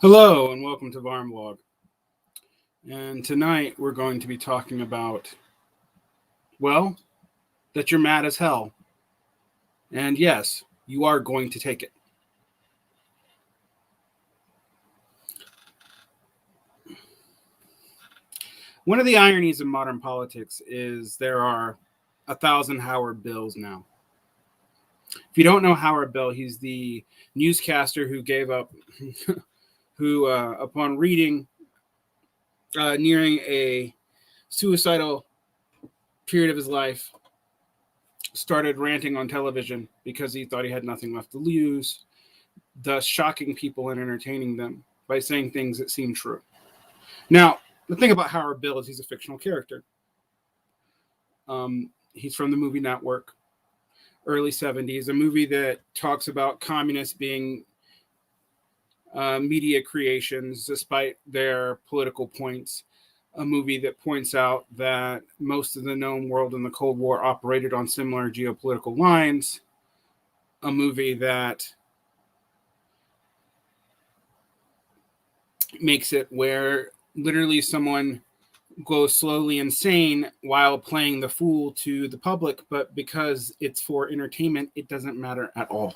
Hello and welcome to Varn Vlog. And tonight we're going to be talking about, well, that you're mad as hell. And yes, you are going to take it. One of the ironies of modern politics is there are 1,000 Howard Bills now. If you don't know Howard Bill, he's the newscaster who gave up, upon reading, nearing a suicidal period of his life, started ranting on television because he thought he had nothing left to lose, thus shocking people and entertaining them by saying things that seem true. Now, the thing about Howard Bill is he's a fictional character. He's from the movie Network, early 70s, a movie that talks about communists being media creations despite their political points. A movie that points out that most of the known world in the Cold War operated on similar geopolitical lines. A movie that makes it where literally someone goes slowly insane while playing the fool to the public, but because it's for entertainment, it doesn't matter at all.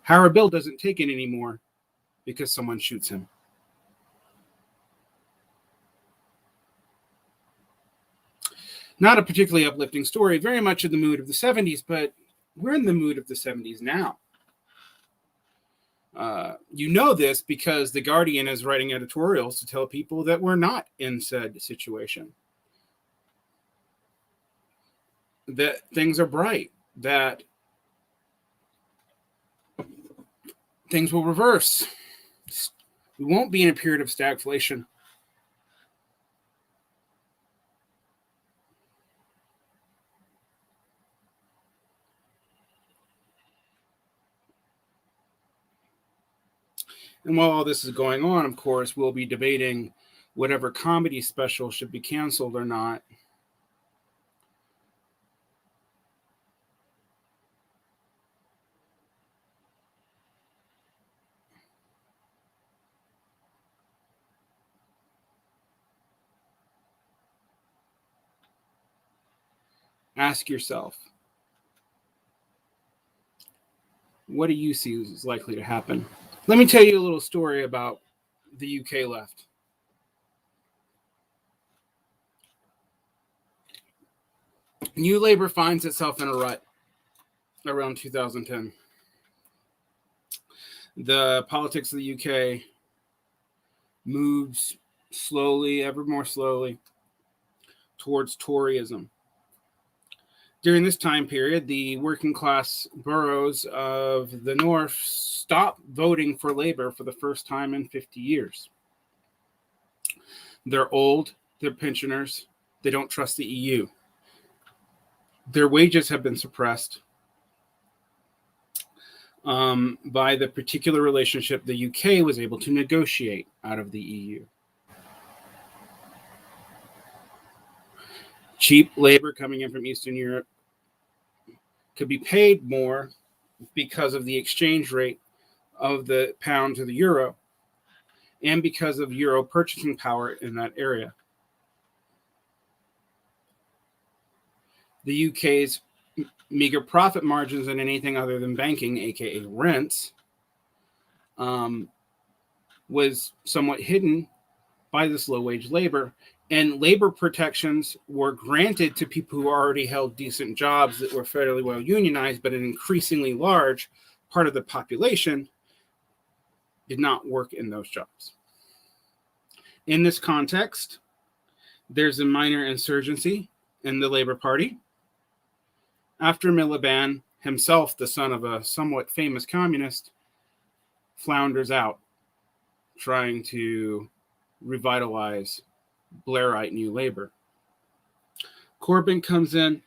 Howard Bill doesn't take it anymore because someone shoots him. Not a particularly uplifting story, very much in the mood of the 70s, but we're in the mood of the 70s now. You know this because The Guardian is writing editorials to tell people that we're not in said situation. That things are bright, that things will reverse. We won't be in a period of stagflation. And while all this is going on, of course, we'll be debating whatever comedy special should be canceled or not. Ask yourself, what do you see is likely to happen? Let me tell you a little story about the UK left. New Labour finds itself in a rut around 2010. The politics of the UK moves slowly, ever more slowly, towards Toryism. During this time period, the working class boroughs of the North stopped voting for Labour for the first time in 50 years. They're old, they're pensioners, they don't trust the EU. Their wages have been suppressed by the particular relationship the UK was able to negotiate out of the EU. Cheap labor coming in from Eastern Europe could be paid more because of the exchange rate of the pound to the euro and because of euro purchasing power in that area. The UK's meager profit margins in anything other than banking, aka rents, was somewhat hidden by this low-wage labor. And labor protections were granted to people who already held decent jobs that were fairly well unionized, but an increasingly large part of the population did not work in those jobs. In this context, there's a minor insurgency in the Labour Party after Miliband, himself the son of a somewhat famous communist, flounders out trying to revitalize Blairite New Labour. Corbyn comes in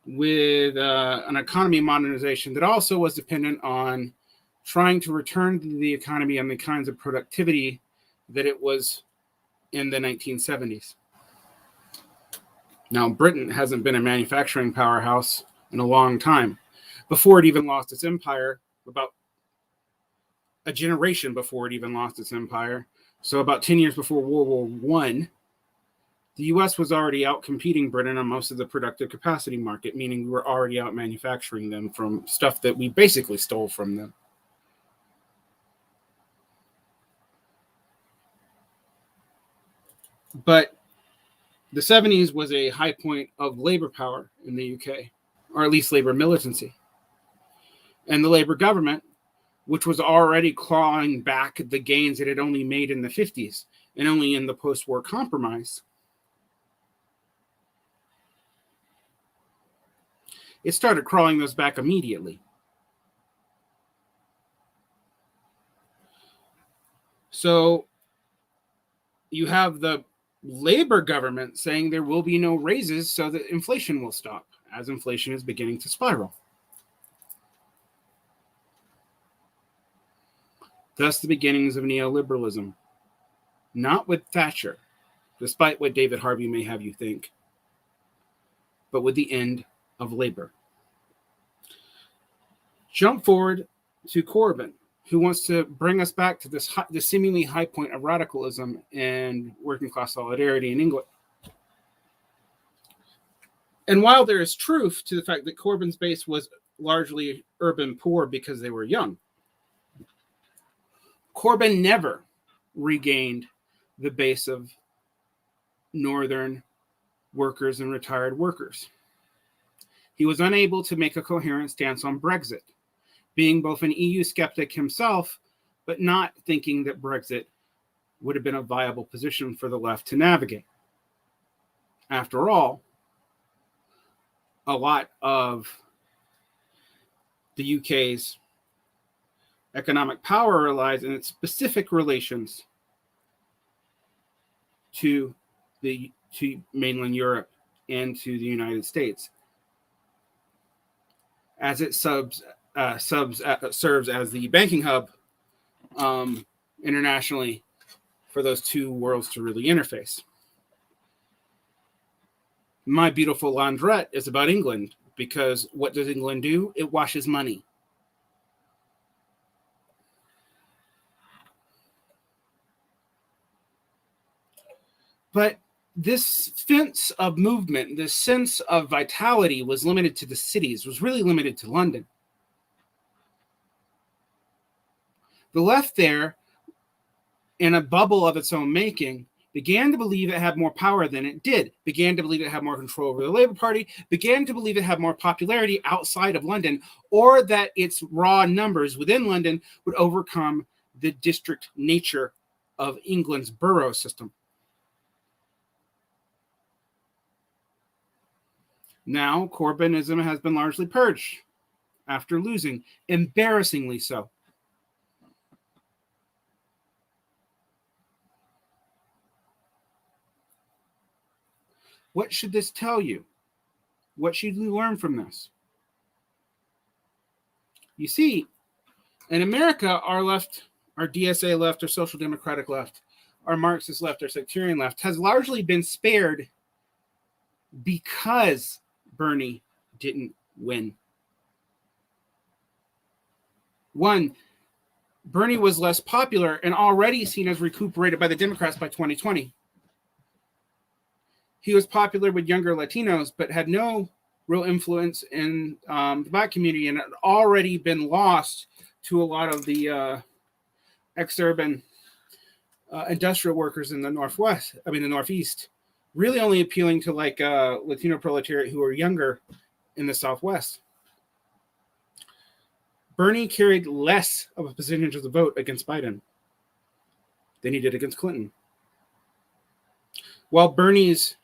with an economy modernization that also was dependent on trying to return to the economy and the kinds of productivity that it was in the 1970s. Now, Britain hasn't been a manufacturing powerhouse in a long time. Before it even lost its empire, about a generation before it even lost its empire. So about 10 years before World War I, the U.S. was already out competing Britain on most of the productive capacity market, meaning we were already out manufacturing them from stuff that we basically stole from them. But the 70s was a high point of labor power in the UK, or at least labor militancy. And the Labour government, which was already clawing back the gains it had only made in the 50s and only in the post-war compromise, it started crawling those back immediately. So you have the Labour government saying there will be no raises so that inflation will stop, as inflation is beginning to spiral. Thus the beginnings of neoliberalism. Not with Thatcher, despite what David Harvey may have you think, but with the end of labor. Jump forward to Corbyn, who wants to bring us back to this seemingly high point of radicalism and working class solidarity in England. And while there is truth to the fact that Corbyn's base was largely urban poor because they were young, Corbyn never regained the base of northern workers and retired workers. He was unable to make a coherent stance on Brexit, being both an EU skeptic himself, but not thinking that Brexit would have been a viable position for the left to navigate. After all, a lot of the UK's economic power relies in its specific relations to mainland Europe and to the United States, as it serves as the banking hub internationally for those two worlds to really interface. My Beautiful Laundrette is about England, because what does England do? It washes money. But this sense of movement, this sense of vitality was limited to the cities, was really limited to London. The left there, in a bubble of its own making, began to believe it had more power than it did, began to believe it had more control over the Labour Party, began to believe it had more popularity outside of London, or that its raw numbers within London would overcome the district nature of England's borough system. Now, Corbynism has been largely purged after losing, embarrassingly so. What should this tell you? What should you learn from this? You see, in America, our left, our DSA left, our social democratic left, our Marxist left, our sectarian left has largely been spared because Bernie didn't win. One, Bernie was less popular and already seen as recuperated by the Democrats by 2020. He was popular with younger Latinos, but had no real influence in the Black community, and had already been lost to a lot of the exurban industrial workers in the Northeast, really only appealing to like Latino proletariat who are younger in the Southwest. Bernie carried less of a percentage of the vote against Biden than he did against Clinton. While Bernie's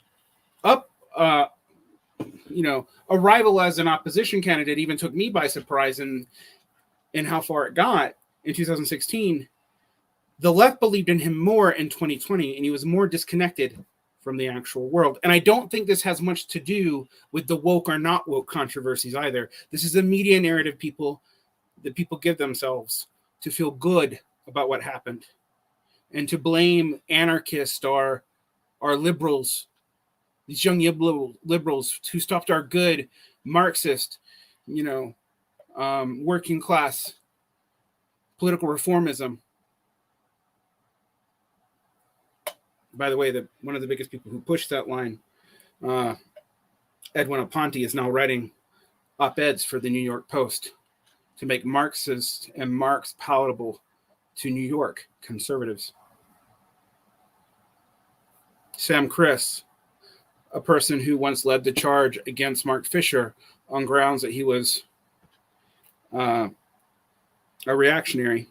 arrival as an opposition candidate even took me by surprise in how far it got in 2016, the left believed in him more in 2020, and he was more disconnected from the actual world. And I don't think this has much to do with the woke or not woke controversies either. This is a media narrative that people give themselves to feel good about what happened and to blame anarchists or liberals, these young liberals who stopped our good Marxist, working class political reformism. By the way, one of the biggest people who pushed that line, Edwin Aponte, is now writing op-eds for the New York Post to make Marxist and Marx palatable to New York conservatives. Sam Criss, a person who once led the charge against Mark Fisher on grounds that he was a reactionary,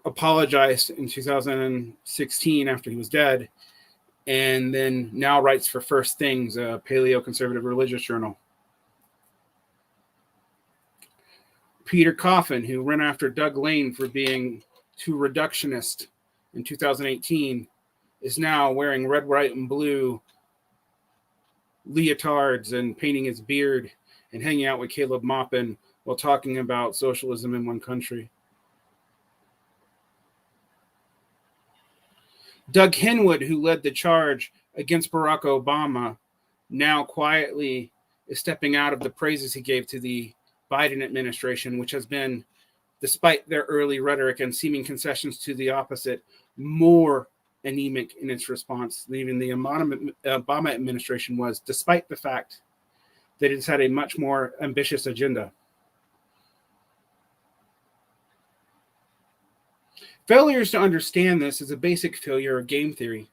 apologized in 2016 after he was dead, and then now writes for First Things, a paleo-conservative religious journal. Peter Coffin, who ran after Doug Lane for being too reductionist in 2018, is now wearing red, white, and blue leotards and painting his beard and hanging out with Caleb Maupin while talking about socialism in one country. Doug Henwood, who led the charge against Barack Obama, now quietly is stepping out of the praises he gave to the Biden administration, which has been, despite their early rhetoric and seeming concessions to the opposite, more anemic in its response than even the Obama administration was, despite the fact that it's had a much more ambitious agenda. Failures to understand this is a basic failure of game theory.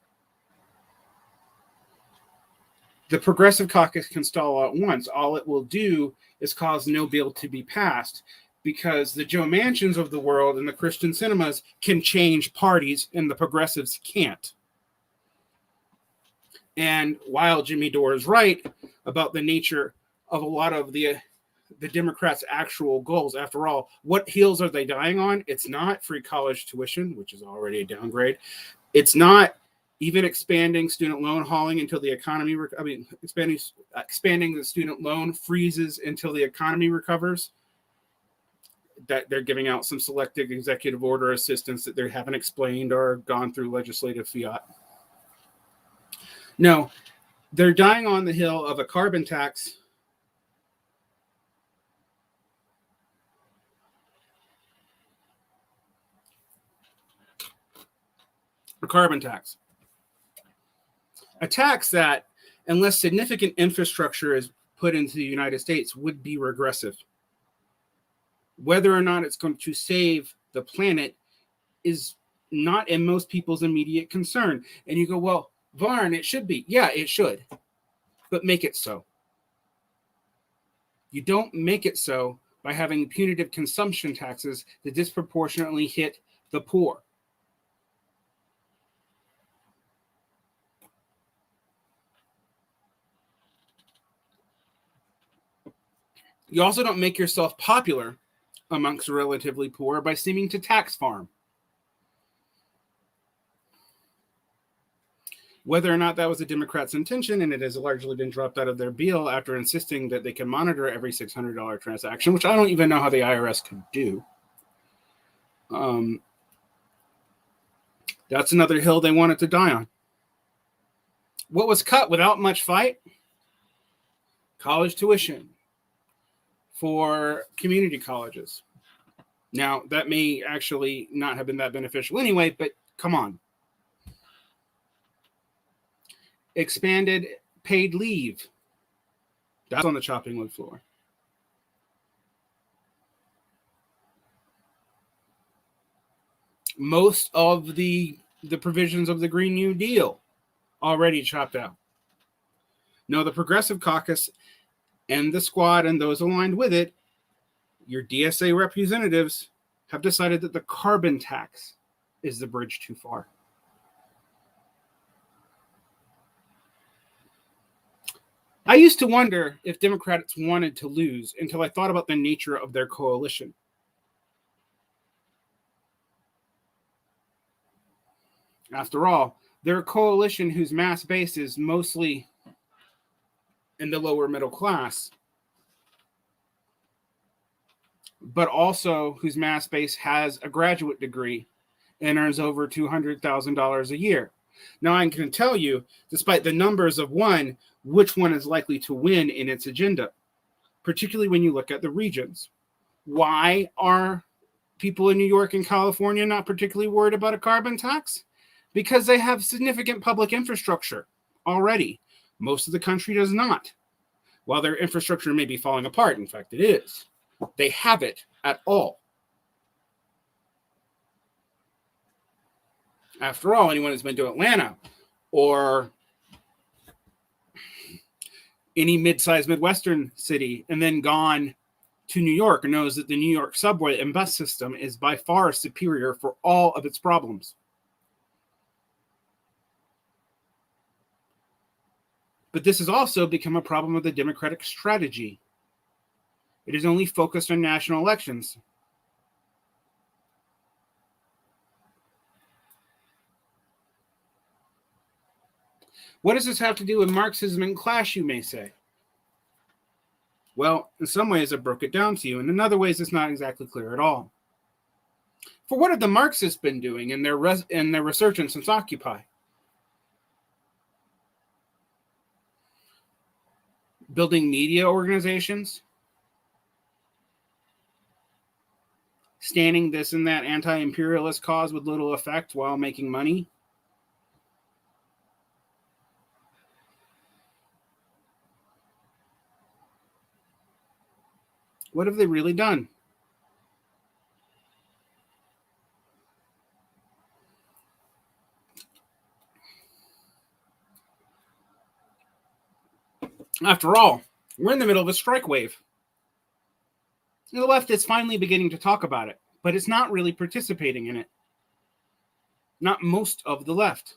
The Progressive Caucus can stall at once. All it will do is cause no bill to be passed, because the Joe Manchins of the world and the Christian cinemas can change parties and the progressives can't. And while Jimmy Dore is right about the nature of a lot of the Democrats' actual goals, after all, what hills are they dying on? It's not free college tuition, which is already a downgrade. It's not even expanding student loan hauling until the economy, expanding the student loan freezes until the economy recovers. That they're giving out some selective executive order assistance that they haven't explained or gone through legislative fiat. No, they're dying on the hill of a carbon tax. A carbon tax. A tax that, unless significant infrastructure is put into the United States, would be regressive. Whether or not it's going to save the planet is not in most people's immediate concern. And you go, well, Varn, it should be. Yeah, it should. But make it so. You don't make it so by having punitive consumption taxes that disproportionately hit the poor. You also don't make yourself popular amongst the relatively poor by seeming to tax farm. Whether or not that was the Democrats' intention, and it has largely been dropped out of their bill after insisting that they can monitor every $600 transaction, which I don't even know how the IRS could do. That's another hill they wanted to die on. What was cut without much fight? College tuition for community colleges. Now, that may actually not have been that beneficial anyway, but come on. Expanded paid leave. That's on the chopping wood floor. Most of the provisions of the Green New Deal already chopped out. No, the Progressive Caucus and the squad and those aligned with it, your DSA representatives, have decided that the carbon tax is the bridge too far. I used to wonder if Democrats wanted to lose until I thought about the nature of their coalition. After all, they're a coalition whose mass base is mostly in the lower middle class, but also whose mass base has a graduate degree and earns over $200,000 a year. Now, I can tell you, despite the numbers of one, which one is likely to win in its agenda, particularly when you look at the regions. Why are people in New York and California not particularly worried about a carbon tax? Because they have significant public infrastructure already. Most of the country does not. While their infrastructure may be falling apart, in fact, it is. They have it at all. After all, anyone who's been to Atlanta or any mid-sized Midwestern city and then gone to New York knows that the New York subway and bus system is by far superior for all of its problems. But this has also become a problem of the Democratic strategy. It is only focused on national elections. What does this have to do with Marxism and class, you may say? Well, in some ways, I broke it down to you, and in other ways, it's not exactly clear at all. For what have the Marxists been doing in their resurgence since Occupy? Building media organizations, standing this and that anti-imperialist cause with little effect while making money. What have they really done? After all, we're in the middle of a strike wave. The left is finally beginning to talk about it, but it's not really participating in it. Not most of the left.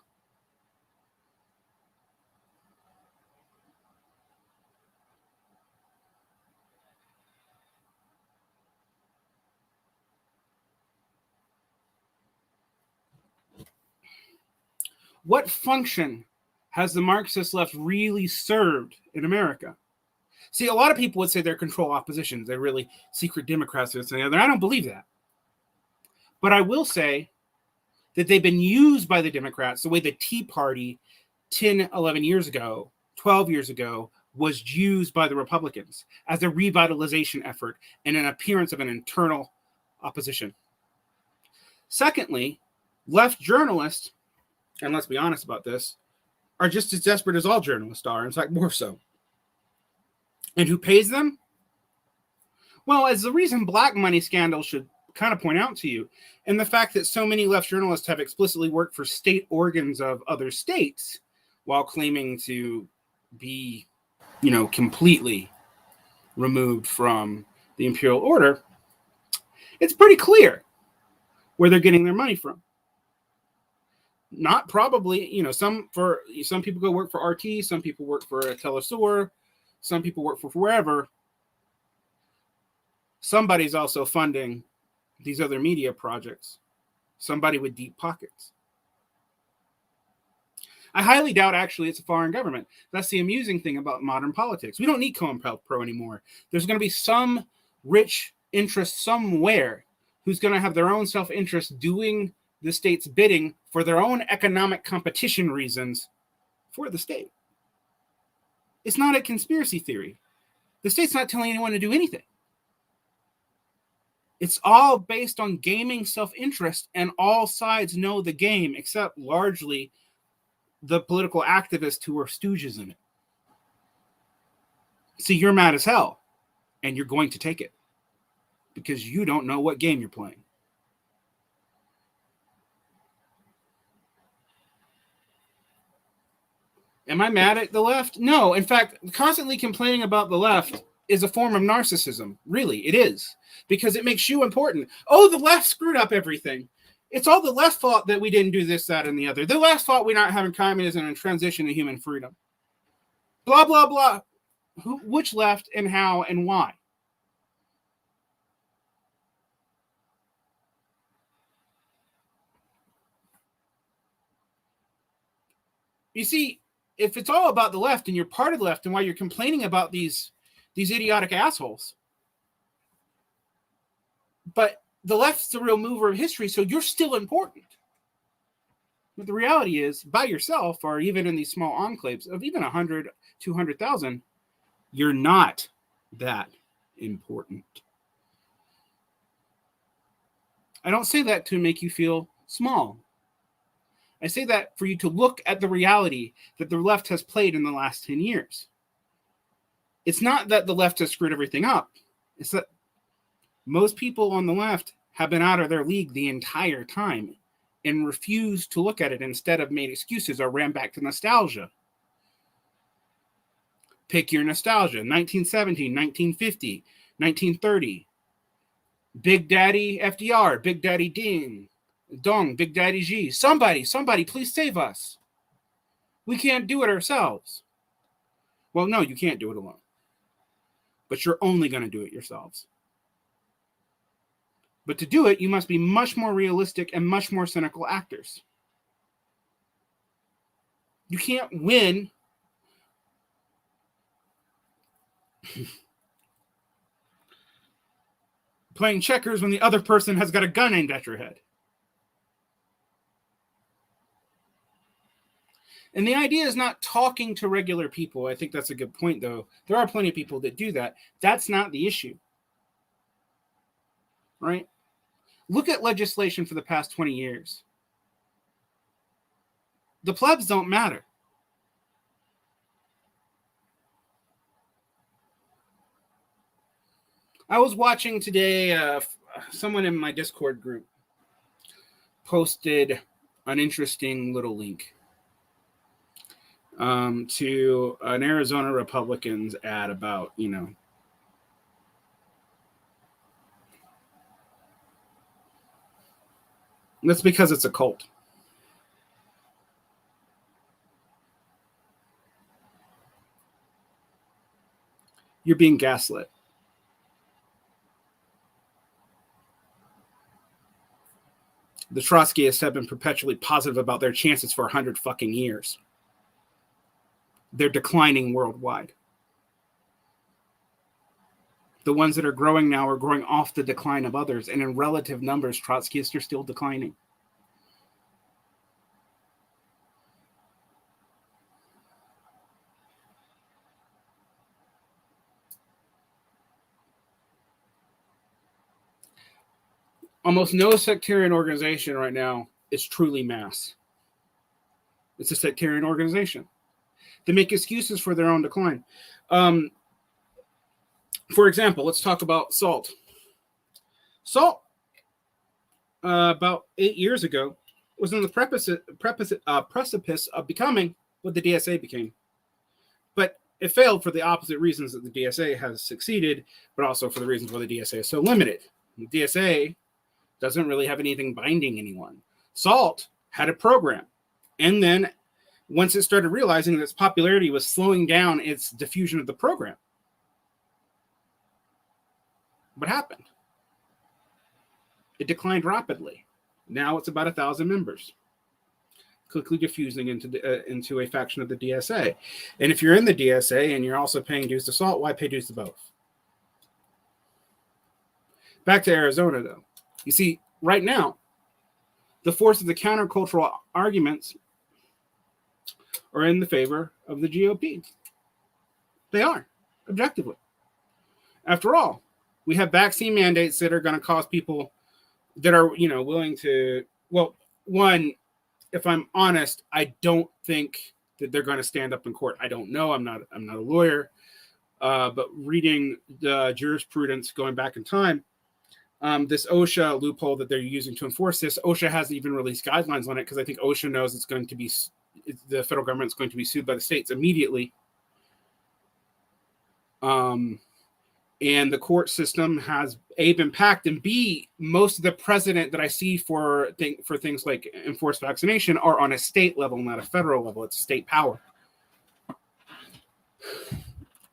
What function has the Marxist left really served in America? See, a lot of people would say they're control oppositions. They're really secret Democrats or something. I don't believe that. But I will say that they've been used by the Democrats the way the Tea Party 10, 11 years ago, 12 years ago, was used by the Republicans as a revitalization effort and an appearance of an internal opposition. Secondly, left journalists, and let's be honest about this, are just as desperate as all journalists are, in fact, more so. And who pays them? Well, as the reason black money scandals should kind of point out to you, and the fact that so many left journalists have explicitly worked for state organs of other states while claiming to be, completely removed from the imperial order, it's pretty clear where they're getting their money from. Not probably, some people go work for RT, some people work for Telesur, some people work for wherever. Somebody's also funding these other media projects. Somebody with deep pockets. I highly doubt, actually, it's a foreign government. That's the amusing thing about modern politics. We don't need COINTELPRO anymore. There's going to be some rich interest somewhere who's going to have their own self-interest doing the state's bidding for their own economic competition reasons for the state. It's not a conspiracy theory. The state's not telling anyone to do anything. It's all based on gaming self-interest, and all sides know the game, except largely the political activists who are stooges in it. See, you're mad as hell, and you're going to take it because you don't know what game you're playing. Am I mad at the left? No. In fact, constantly complaining about the left is a form of narcissism. Really, it is. Because it makes you important. Oh, the left screwed up everything. It's all the left fault that we didn't do this, that, and the other. The left fault we're not having communism and transition to human freedom. Blah, blah, blah. Which left and how and why? You see, if it's all about the left and you're part of the left and why you're complaining about these idiotic assholes, but the left's the real mover of history, so you're still important. But the reality is, by yourself, or even in these small enclaves of even 100, 200,000, you're not that important. I don't say that to make you feel small. I say that for you to look at the reality that the left has played in the last 10 years. It's not that the left has screwed everything up. It's that most people on the left have been out of their league the entire time and refused to look at it, instead of made excuses or ran back to nostalgia. Pick your nostalgia. 1917, 1950, 1930. Big Daddy FDR, Big Daddy Dong, Big Daddy G. Somebody, please save us. We can't do it ourselves. Well, no, you can't do it alone. But you're only going to do it yourselves. But to do it, you must be much more realistic and much more cynical actors. You can't win playing checkers when the other person has got a gun aimed at your head. And the idea is not talking to regular people. I think that's a good point, though. There are plenty of people that do that. That's not the issue. Right? Look at legislation for the past 20 years. The plebs don't matter. I was watching today, someone in my Discord group posted an interesting little link to an Arizona Republicans ad about, that's because it's a cult. You're being gaslit. The Trotskyists have been perpetually positive about their chances for 100 fucking years. They're declining worldwide. The ones that are growing now are growing off the decline of others, and in relative numbers, Trotskyists are still declining. Almost no sectarian organization right now is truly mass. It's a sectarian organization. They make excuses for their own decline. For example, let's talk about SALT. SALT, about 8 years ago, was on the precipice of becoming what the DSA became. But it failed for the opposite reasons that the DSA has succeeded, but also for the reasons why the DSA is so limited. The DSA doesn't really have anything binding anyone. SALT had a program. And then once it started realizing that its popularity was slowing down its diffusion of the program, what happened? It declined rapidly. Now it's about 1,000 members, quickly diffusing into a faction of the DSA. And if you're in the DSA and you're also paying dues to SALT, why pay dues to both? Back to Arizona, though. You see, right now, the force of the countercultural arguments are in the favor of the GOP. They are, objectively. After all, we have vaccine mandates that are going to cause people that are, willing to, well, one, if I'm honest, I don't think that they're going to stand up in court. I don't know. I'm not a lawyer. But reading the jurisprudence going back in time, this OSHA loophole that they're using to enforce this, OSHA hasn't even released guidelines on it because I think OSHA knows it's going to be, the federal government's going to be sued by the states immediately. And the court system has A, been packed, and B, most of the precedent that I see for things like enforced vaccination are on a state level, not a federal level. It's state power.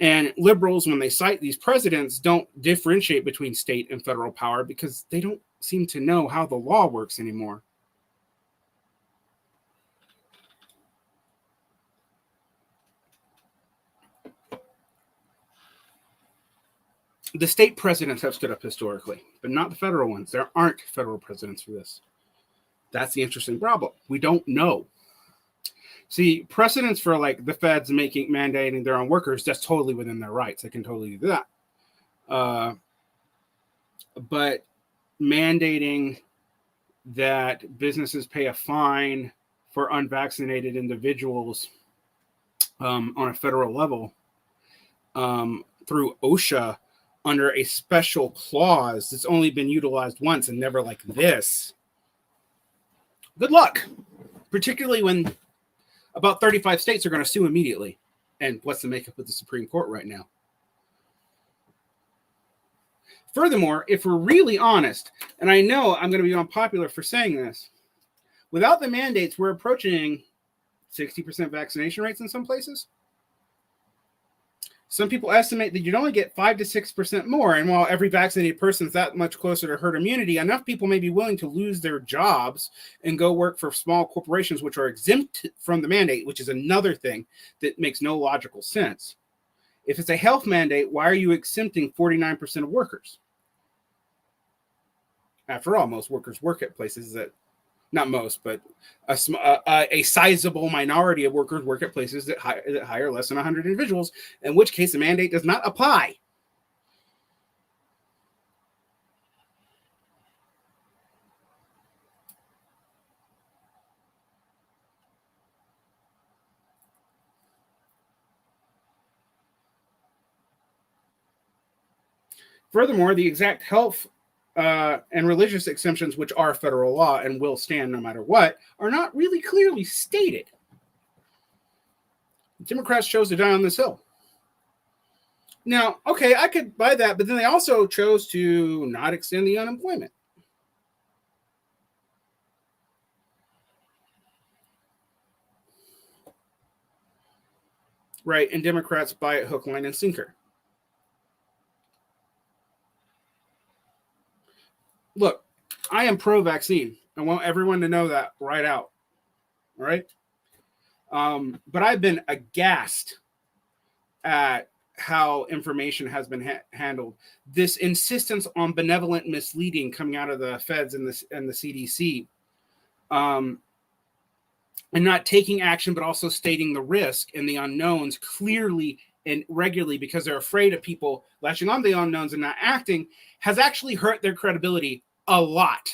And liberals, when they cite these precedents, don't differentiate between state and federal power because they don't seem to know how the law works anymore. The state presidents have stood up historically, but not the federal ones. There aren't federal presidents for this. That's the interesting problem. We don't know. See, precedents for like the feds mandating their own workers, that's totally within their rights. They can totally do that. But mandating that businesses pay a fine for unvaccinated individuals on a federal level through OSHA under a special clause that's only been utilized once and never like this. Good luck, particularly when about 35 states are going to sue immediately. And what's the makeup of the Supreme Court right now? Furthermore, if we're really honest, and I know I'm going to be unpopular for saying this, without the mandates, we're approaching 60% vaccination rates in some places. Some people estimate that you'd only get 5 to 6% more. And while every vaccinated person is that much closer to herd immunity, enough people may be willing to lose their jobs and go work for small corporations, which are exempt from the mandate, which is another thing that makes no logical sense. If it's a health mandate, why are you exempting 49% of workers? After all, most workers work at places that, not most, but a sizable minority of workers work at places that hire less than 100 individuals, in which case the mandate does not apply. Furthermore, the exact health and religious exemptions, which are federal law and will stand no matter what, are not really clearly stated. Democrats chose to die on this hill. Now, okay, I could buy that, but then they also chose to not extend the unemployment. Right, and Democrats buy it hook, line, and sinker. Look, I am pro-vaccine. I want everyone to know that right out. All right? But I've been aghast at how information has been handled. This insistence on benevolent misleading coming out of the feds and the CDC, and not taking action, but also stating the risk and the unknowns clearly and regularly because they're afraid of people latching on to the unknowns and not acting, has actually hurt their credibility a lot.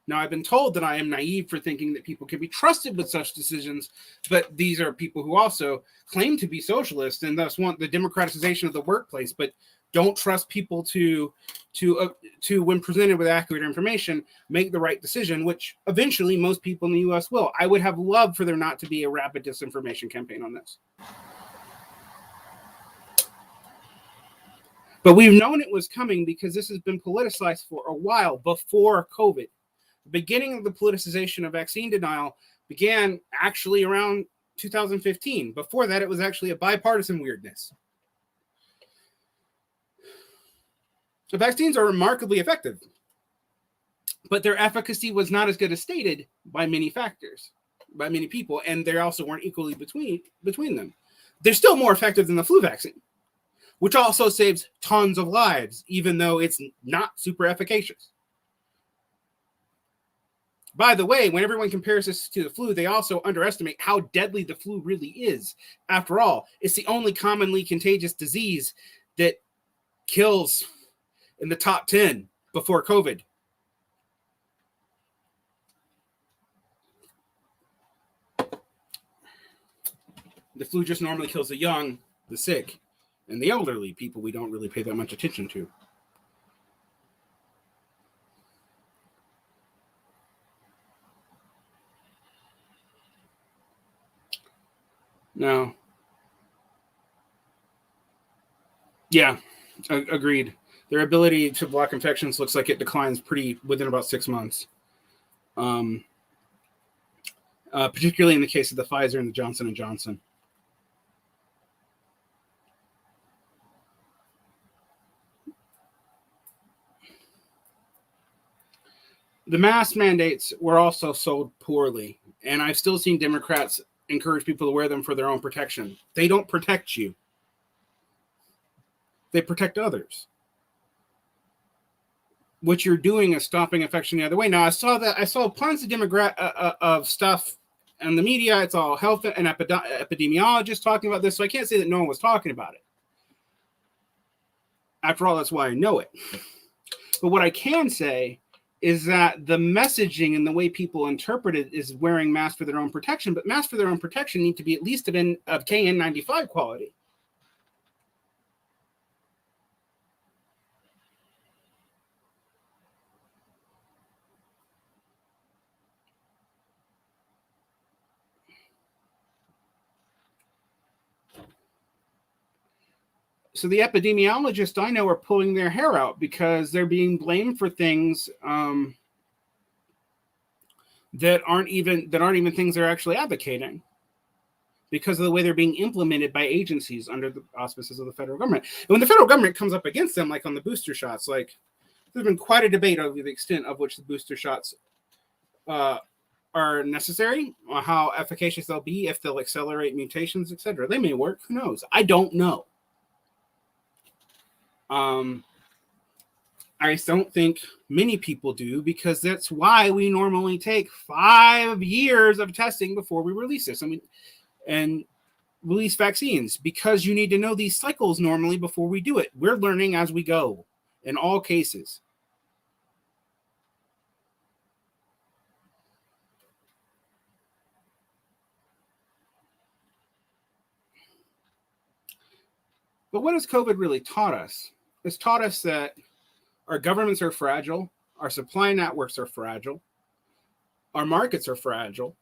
Now, I've been told that I am naive for thinking that people can be trusted with such decisions, but these are people who also claim to be socialists and thus want the democratization of the workplace, but don't trust people to when presented with accurate information, make the right decision, which eventually most people in the U.S. will. I would have loved for there not to be a rapid disinformation campaign on this. But we've known it was coming because this has been politicized for a while before COVID. The beginning of the politicization of vaccine denial began actually around 2015. Before that, it was actually a bipartisan weirdness. The vaccines are remarkably effective, but their efficacy was not as good as stated by many factors, by many people, and they also weren't equally between them. They're still more effective than the flu vaccine, which also saves tons of lives, even though it's not super efficacious. By the way, when everyone compares this to the flu, they also underestimate how deadly the flu really is. After all, it's the only commonly contagious disease that kills in the top 10 before COVID. The flu just normally kills the young, the sick, and the elderly, people we don't really pay that much attention to. No. Yeah, agreed. Their ability to block infections looks like it declines within about 6 months. Particularly in the case of the Pfizer and the Johnson & Johnson. The mask mandates were also sold poorly, and I've still seen Democrats encourage people to wear them for their own protection. They don't protect you. They protect others. What you're doing is stopping infection the other way. Now, I saw tons of stuff in the media. It's all health and epidemiologists talking about this, so I can't say that no one was talking about it. After all, that's why I know it. But what I can say is that the messaging and the way people interpret it is wearing masks for their own protection, but masks for their own protection need to be at least of KN95 quality. So the epidemiologists I know are pulling their hair out because they're being blamed for things that aren't even things they're actually advocating, because of the way they're being implemented by agencies under the auspices of the federal government. And when the federal government comes up against them, like on the booster shots, like there's been quite a debate over the extent of which the booster shots are necessary, or how efficacious they'll be, if they'll accelerate mutations, etc. They may work. Who knows? I don't know. I don't think many people do, because that's why we normally take 5 years of testing before we release this. I mean, and release vaccines, because you need to know these cycles normally before we do it. We're learning as we go in all cases. But what has COVID really taught us? It's taught us that our governments are fragile, our supply networks are fragile, our markets are fragile.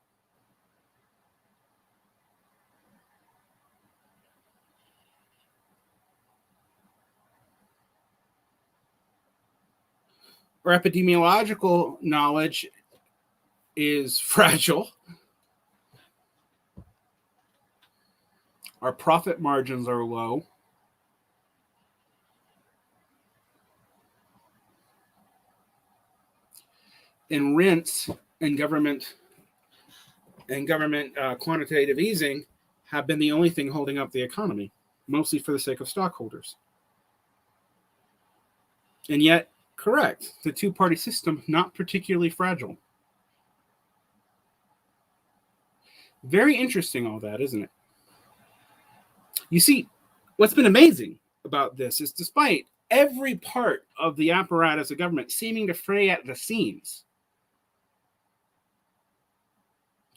Our epidemiological knowledge is fragile. Our profit margins are low. And rents and government quantitative easing have been the only thing holding up the economy, mostly for the sake of stockholders. And yet, correct, the two-party system, not particularly fragile. Very interesting, all that, isn't it? You see, what's been amazing about this is, despite every part of the apparatus of government seeming to fray at the seams,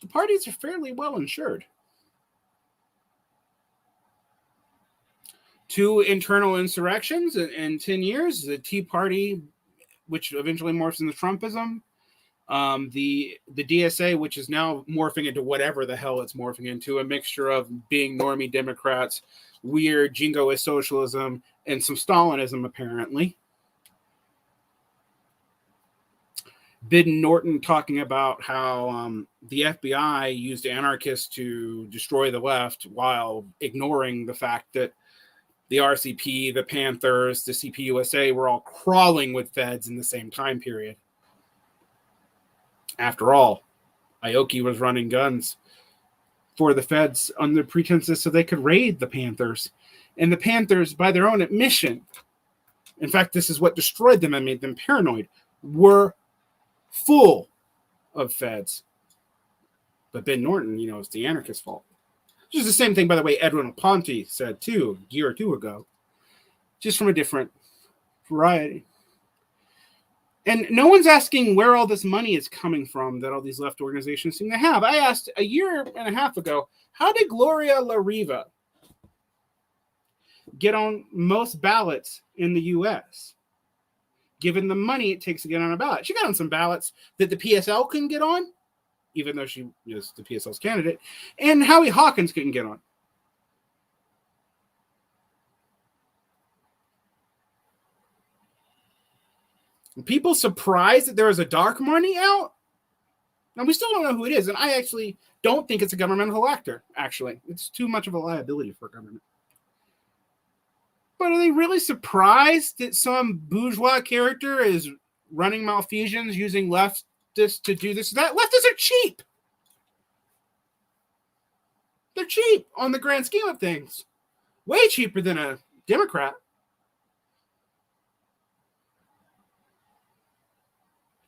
the parties are fairly well insured. 2 internal insurrections in 10 years, the Tea Party, which eventually morphs into Trumpism, the DSA, which is now morphing into whatever the hell it's morphing into, a mixture of being normie Democrats, weird jingoist socialism, and some Stalinism, apparently. Biden Norton talking about how the FBI used anarchists to destroy the left, while ignoring the fact that the RCP, the Panthers, the CPUSA were all crawling with feds in the same time period. After all, Aoki was running guns for the feds under pretenses so they could raid the Panthers. And the Panthers, by their own admission, in fact, this is what destroyed them and made them paranoid, were full of feds. But Ben Norton, it's the anarchist's fault. Which is the same thing, by the way, Edwin Ponte said, too, a year or two ago. Just from a different variety. And no one's asking where all this money is coming from that all these left organizations seem to have. I asked a year and a half ago, how did Gloria La Riva get on most ballots in the U.S., given the money it takes to get on a ballot? She got on some ballots that the PSL couldn't get on, even though she is the PSL's candidate, and Howie Hawkins couldn't get on. People surprised that there was a dark money out? Now, we still don't know who it is, and I actually don't think it's a governmental actor, actually. It's too much of a liability for government. But are they really surprised that some bourgeois character is running malfeasance using leftists to do this? That leftists are cheap. They're cheap on the grand scheme of things. Way cheaper than a Democrat.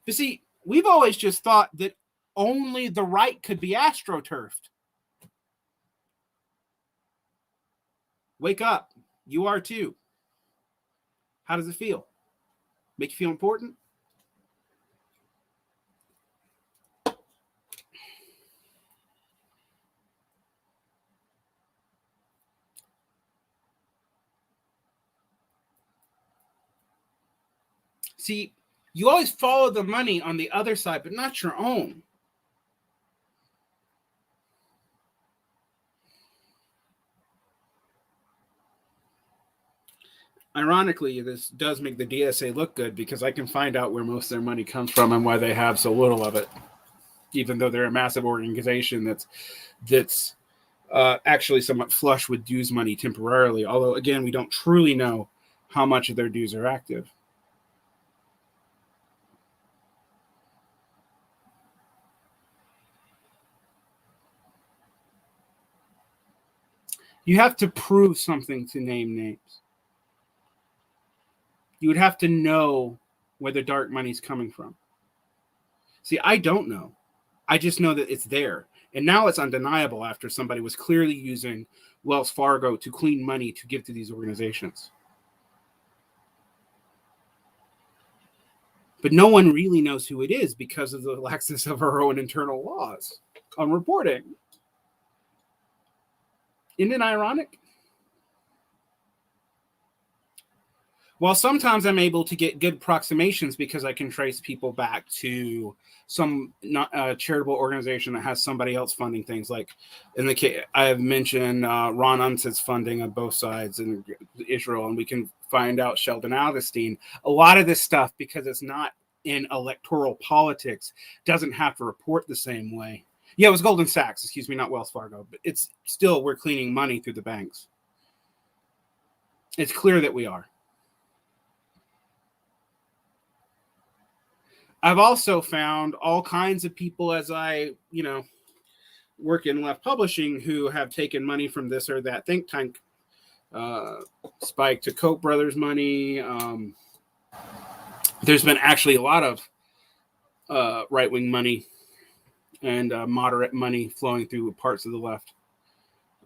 You see, we've always just thought that only the right could be astroturfed. Wake up. You are too. How does it feel? Make you feel important? See, you always follow the money on the other side, but not your own. Ironically, this does make the DSA look good because I can find out where most of their money comes from and why they have so little of it, even though they're a massive organization that's actually somewhat flush with dues money temporarily. Although, again, we don't truly know how much of their dues are active. You have to prove something to name names. You would have to know where the dark money's coming from. See, I don't know. I just know that it's there. And now it's undeniable after somebody was clearly using Wells Fargo to clean money to give to these organizations. But no one really knows who it is because of the laxness of our own internal laws on reporting. Isn't it ironic? While sometimes I'm able to get good approximations because I can trace people back to some charitable organization that has somebody else funding things. Like in the case, I have mentioned Ron Unset's funding on both sides in Israel, and we can find out Sheldon Augustine. A lot of this stuff, because it's not in electoral politics, doesn't have to report the same way. Yeah, it was Goldman Sachs, excuse me, not Wells Fargo, but it's still, we're cleaning money through the banks. It's clear that we are. I've also found all kinds of people as I, work in left publishing who have taken money from this or that think tank, Spike to Koch brothers money. There's been actually a lot of right-wing money and moderate money flowing through parts of the left.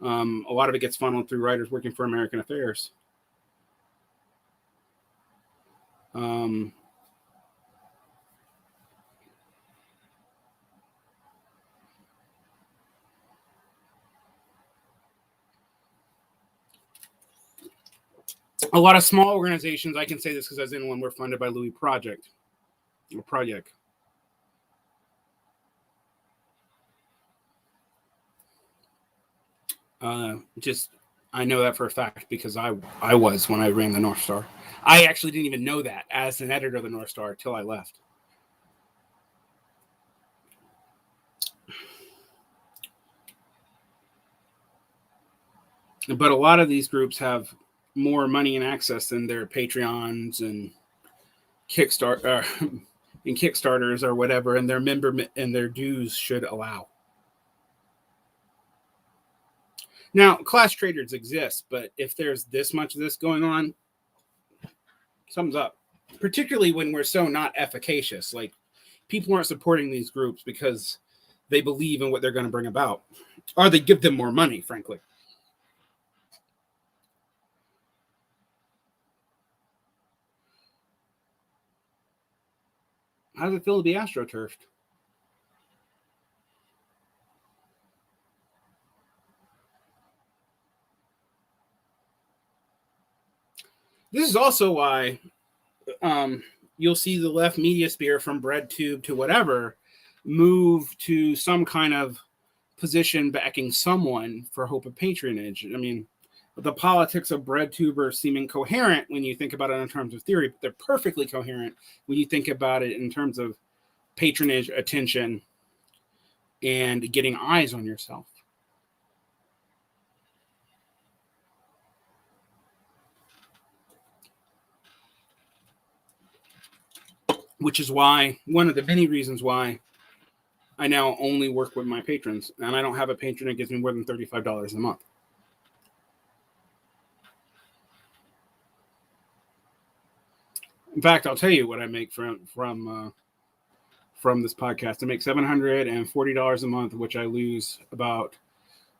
A lot of it gets funneled through writers working for American Affairs. A lot of small organizations, I can say this because I was in one, were funded by Louis Project. I know that for a fact because I was when I ran the North Star. I actually didn't even know that as an editor of the North Star till I left. But a lot of these groups have more money and access than their Patreons and Kickstarters or whatever, and their member and their dues should allow. Now, class traders exist, but if there's this much of this going on, something's up. Particularly when we're so not efficacious. Like, people aren't supporting these groups because they believe in what they're going to bring about, or they give them more money, frankly. How does it feel to be astroturfed? This is also why you'll see the left media sphere, from BreadTube to whatever, move to some kind of position backing someone for hope of patronage. I mean, the politics of BreadTubers seem incoherent when you think about it in terms of theory, but they're perfectly coherent when you think about it in terms of patronage, attention, and getting eyes on yourself. Which is why, one of the many reasons why I now only work with my patrons, and I don't have a patron that gives me more than $35 a month. In fact, I'll tell you what I make from this podcast. I make $740 a month, which I lose about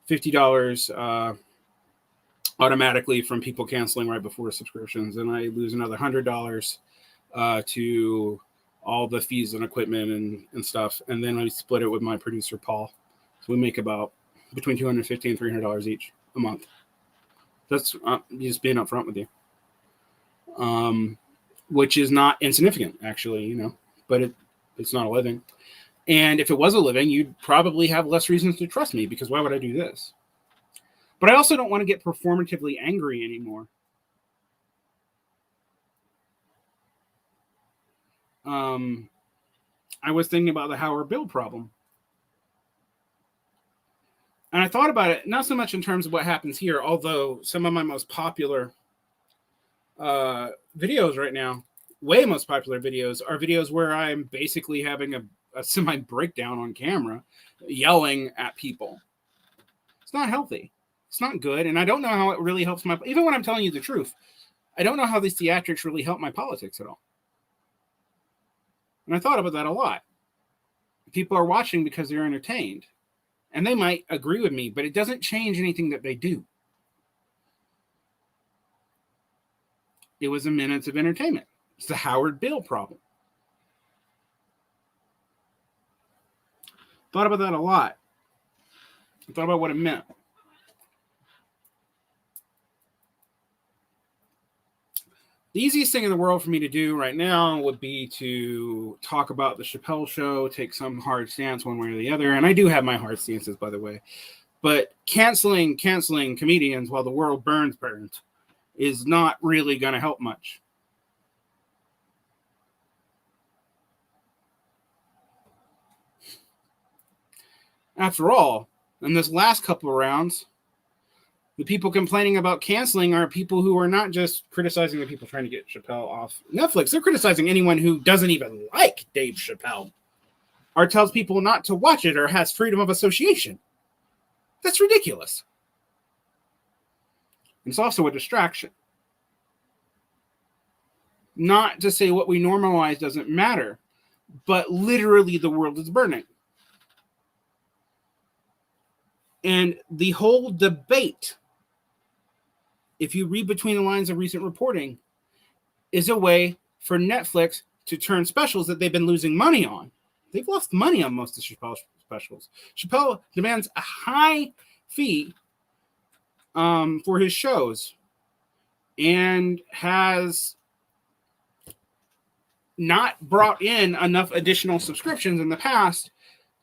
$50 automatically from people canceling right before subscriptions, and I lose another $100 to all the fees and equipment and stuff. And then I split it with my producer, Paul. So we make about between $250 and $300 each a month. That's just being upfront with you. Which is not insignificant, actually, you know, but it's not a living. And if it was a living, you'd probably have less reasons to trust me, because why would I do this? But I also don't want to get performatively angry anymore. I was thinking about the Howard Bill problem. And I thought about it, not so much in terms of what happens here, although some of my most popular videos right now, way most popular videos, are videos where I'm basically having a semi breakdown on camera, yelling at people. It's not healthy. It's not good. And I don't know how it really helps even when I'm telling you the truth, I don't know how these theatrics really help my politics at all. And I thought about that a lot. People are watching because they're entertained. And they might agree with me, but it doesn't change anything that they do. It was a minutes of entertainment. It's the Howard Bill problem. Thought about that a lot. I thought about what it meant. The easiest thing in the world for me to do right now would be to talk about the Chappelle Show, take some hard stance one way or the other. And I do have my hard stances, by the way. But canceling comedians while the world burns is not really going to help much. After all, in this last couple of rounds, the people complaining about canceling are people who are not just criticizing the people trying to get Chappelle off Netflix. They're criticizing anyone who doesn't even like Dave Chappelle or tells people not to watch it or has freedom of association. That's ridiculous. It's also a distraction. Not to say what we normalize doesn't matter, but literally the world is burning. And the whole debate, if you read between the lines of recent reporting, is a way for Netflix to turn specials that they've been losing money on. They've lost money on most of Chappelle's specials. Chappelle demands a high fee for his shows and has not brought in enough additional subscriptions in the past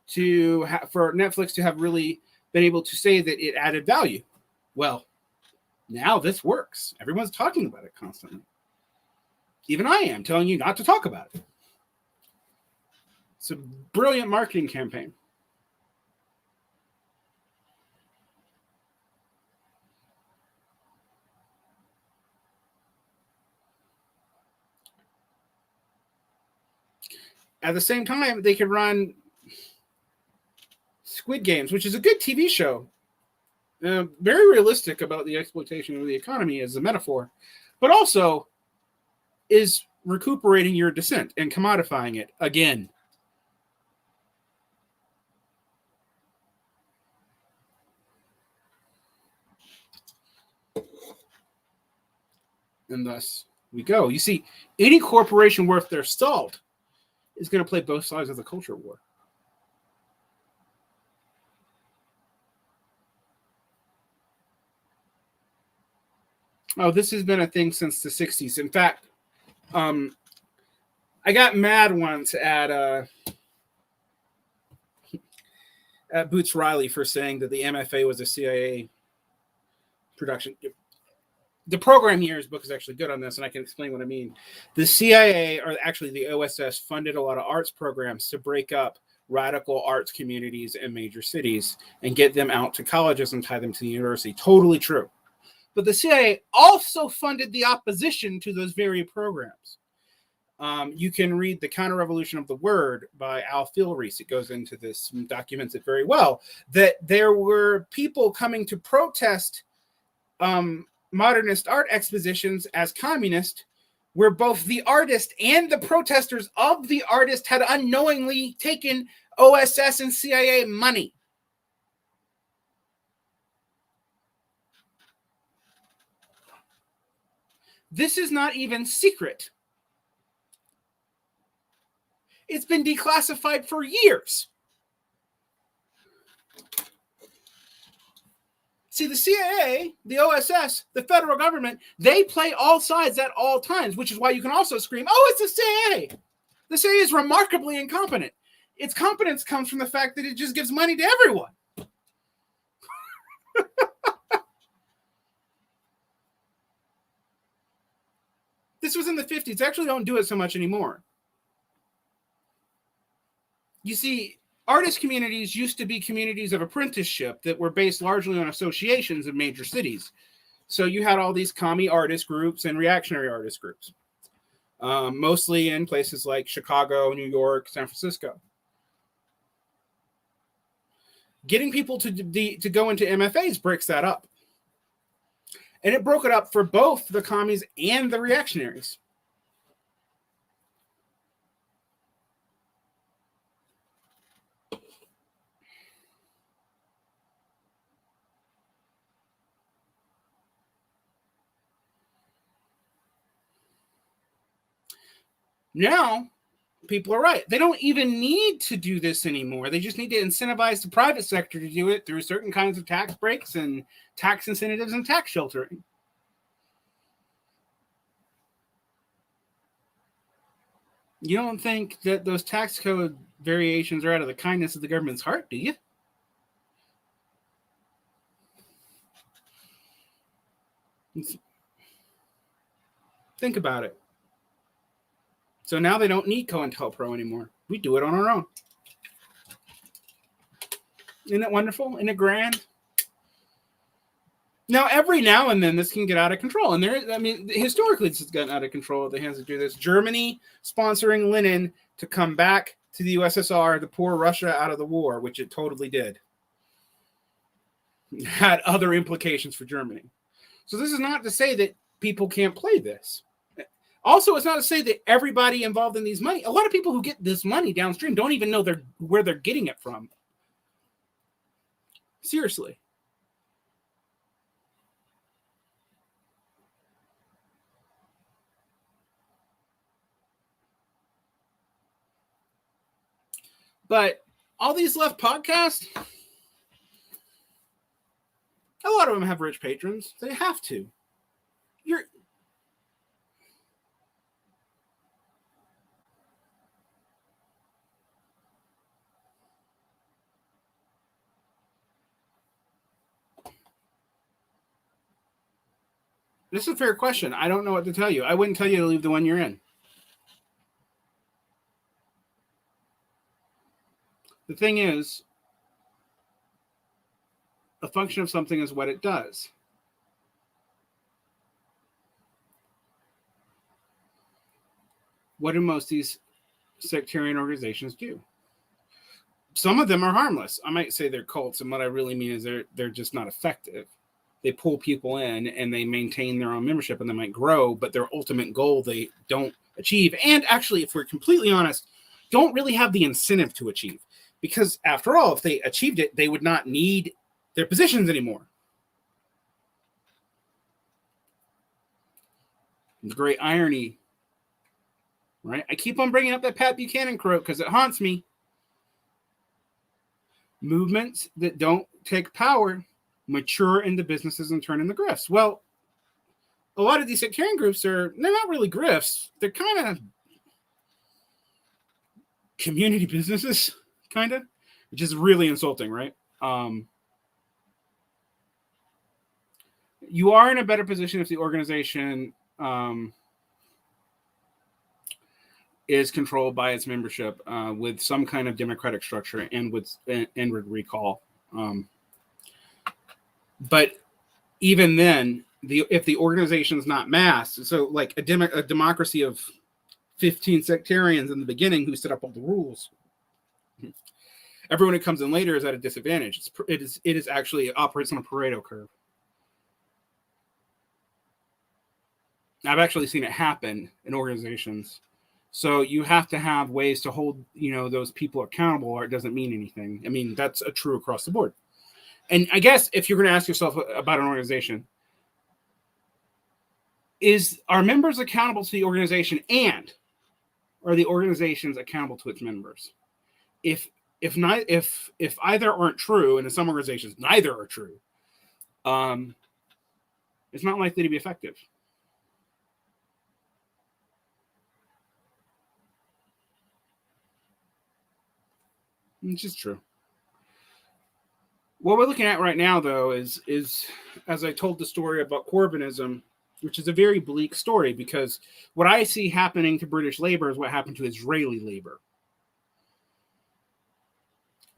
for Netflix to have really been able to say that it added value. Well, now this works. Everyone's talking about it constantly. Even I am telling you not to talk about it. It's a brilliant marketing campaign. At the same time, they could run Squid Games, which is a good TV show. Very realistic about the exploitation of the economy as a metaphor, but also is recuperating your dissent and commodifying it again. And thus we go. You see, any corporation worth their salt is going to play both sides of the culture war. Oh, this has been a thing since the 60s. In fact, I got mad once at Boots Riley for saying that the MFA was a CIA production. The program here's book is actually good on this, and I can explain what I mean. The CIA, or actually the OSS, funded a lot of arts programs to break up radical arts communities in major cities and get them out to colleges and tie them to the university. Totally true. But the CIA also funded the opposition to those very programs. You can read The Counter-Revolution of the Word by Al Filreis. It goes into this and documents it very well, that there were people coming to protest modernist art expositions as communist, where both the artist and the protesters of the artist had unknowingly taken OSS and CIA money. This is not even secret. It's been declassified for years. See, the CIA, the OSS, the federal government, they play all sides at all times, which is why you can also scream, oh, it's the CIA. The CIA is remarkably incompetent. Its competence comes from the fact that it just gives money to everyone. This was in the 50s. They actually don't do it so much anymore. You see, artist communities used to be communities of apprenticeship that were based largely on associations of major cities. So you had all these commie artist groups and reactionary artist groups, mostly in places like Chicago, New York, San Francisco. Getting people to go into MFAs breaks that up. And it broke it up for both the commies and the reactionaries. Now, people are right. They don't even need to do this anymore. They just need to incentivize the private sector to do it through certain kinds of tax breaks and tax incentives and tax sheltering. You don't think that those tax code variations are out of the kindness of the government's heart, do you? Think about it. So now they don't need COINTELPRO anymore. We do it on our own. Isn't it wonderful? Isn't it grand? Now, every now and then, this can get out of control. And historically, this has gotten out of control. They have to do this. Germany sponsoring Lenin to come back to the USSR to pour Russia out of the war, which it totally did. It had other implications for Germany. So this is not to say that people can't play this. Also, it's not to say that everybody involved in these money, a lot of people who get this money downstream don't even know where they're getting it from. Seriously. But all these left podcasts, a lot of them have rich patrons. They have to. This is a fair question. I don't know what to tell you. I wouldn't tell you to leave the one you're in. The thing is, a function of something is what it does. What do most of these sectarian organizations do? Some of them are harmless. I might say they're cults, and what I really mean is they're just not effective. They pull people in and they maintain their own membership, and they might grow, but their ultimate goal they don't achieve. And actually, if we're completely honest, don't really have the incentive to achieve. Because after all, if they achieved it, they would not need their positions anymore. The great irony, right? I keep on bringing up that Pat Buchanan quote because it haunts me. Movements that don't take power mature into businesses and turn into grifts. Well, a lot of these sectarian groups they're not really grifts. They're kind of community businesses, kind of, which is really insulting, right? You are in a better position if the organization is controlled by its membership with some kind of democratic structure and with recall. But even then, if the organization is not masked, so like a democracy of 15 sectarians in the beginning who set up all the rules, everyone who comes in later is at a disadvantage. It is actually operates on a Pareto curve. I've actually seen it happen in organizations. So you have to have ways to hold, those people accountable, or it doesn't mean anything. I mean, that's true across the board. And I guess if you're going to ask yourself about an organization, are members accountable to the organization, and or are the organizations accountable to its members? If either aren't true, and in some organizations neither are true, it's not likely to be effective. It's just true. What we're looking at right now, though, is as I told the story about Corbynism, which is a very bleak story, because what I see happening to British labor is what happened to Israeli labor.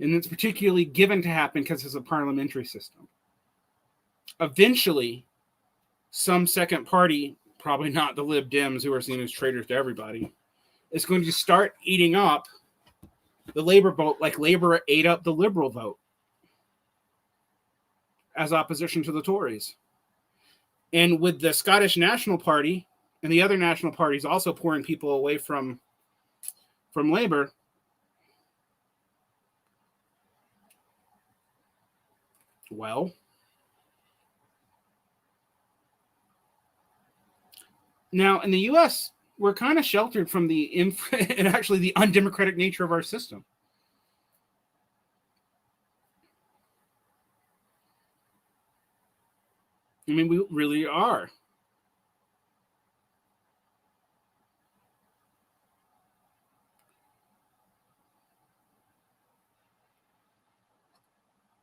And it's particularly given to happen because it's a parliamentary system. Eventually, some second party, probably not the Lib Dems, who are seen as traitors to everybody, is going to start eating up the labor vote like Labor ate up the Liberal vote as opposition to the Tories. And with the Scottish National Party and the other national parties also pouring people away from Labour, well, now in the U.S., we're kind of sheltered from the and actually the undemocratic nature of our system. I mean, we really are.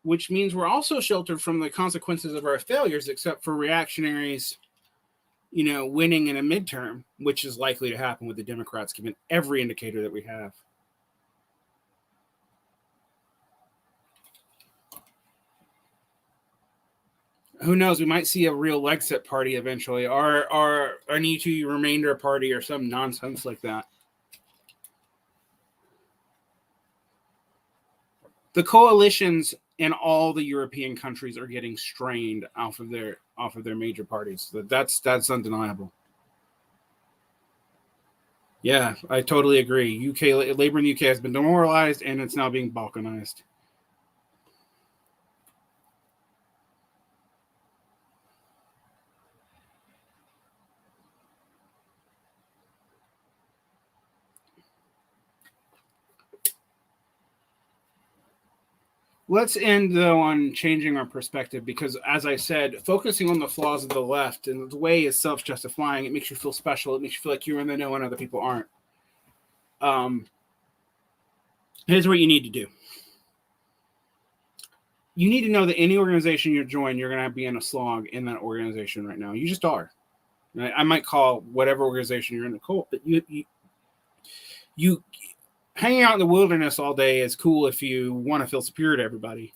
Which means we're also sheltered from the consequences of our failures, except for reactionaries, winning in a midterm, which is likely to happen with the Democrats, given every indicator that we have. Who knows? We might see a real Lexit party eventually, or an E2 remainder party, or some nonsense like that. The coalitions in all the European countries are getting strained off of their major parties. That's undeniable. Yeah, I totally agree. UK labor in the UK has been demoralized, and it's now being balkanized. Let's end, though, on changing our perspective, because, as I said, focusing on the flaws of the left and the way is self-justifying. It makes you feel special. It makes you feel like you're in the know and other people aren't. Here's what you need to do. You need to know that any organization you join, you're going to be in a slog in that organization right now. You just are. Right? I might call whatever organization you're in a cult, but you hanging out in the wilderness all day is cool if you want to feel superior to everybody.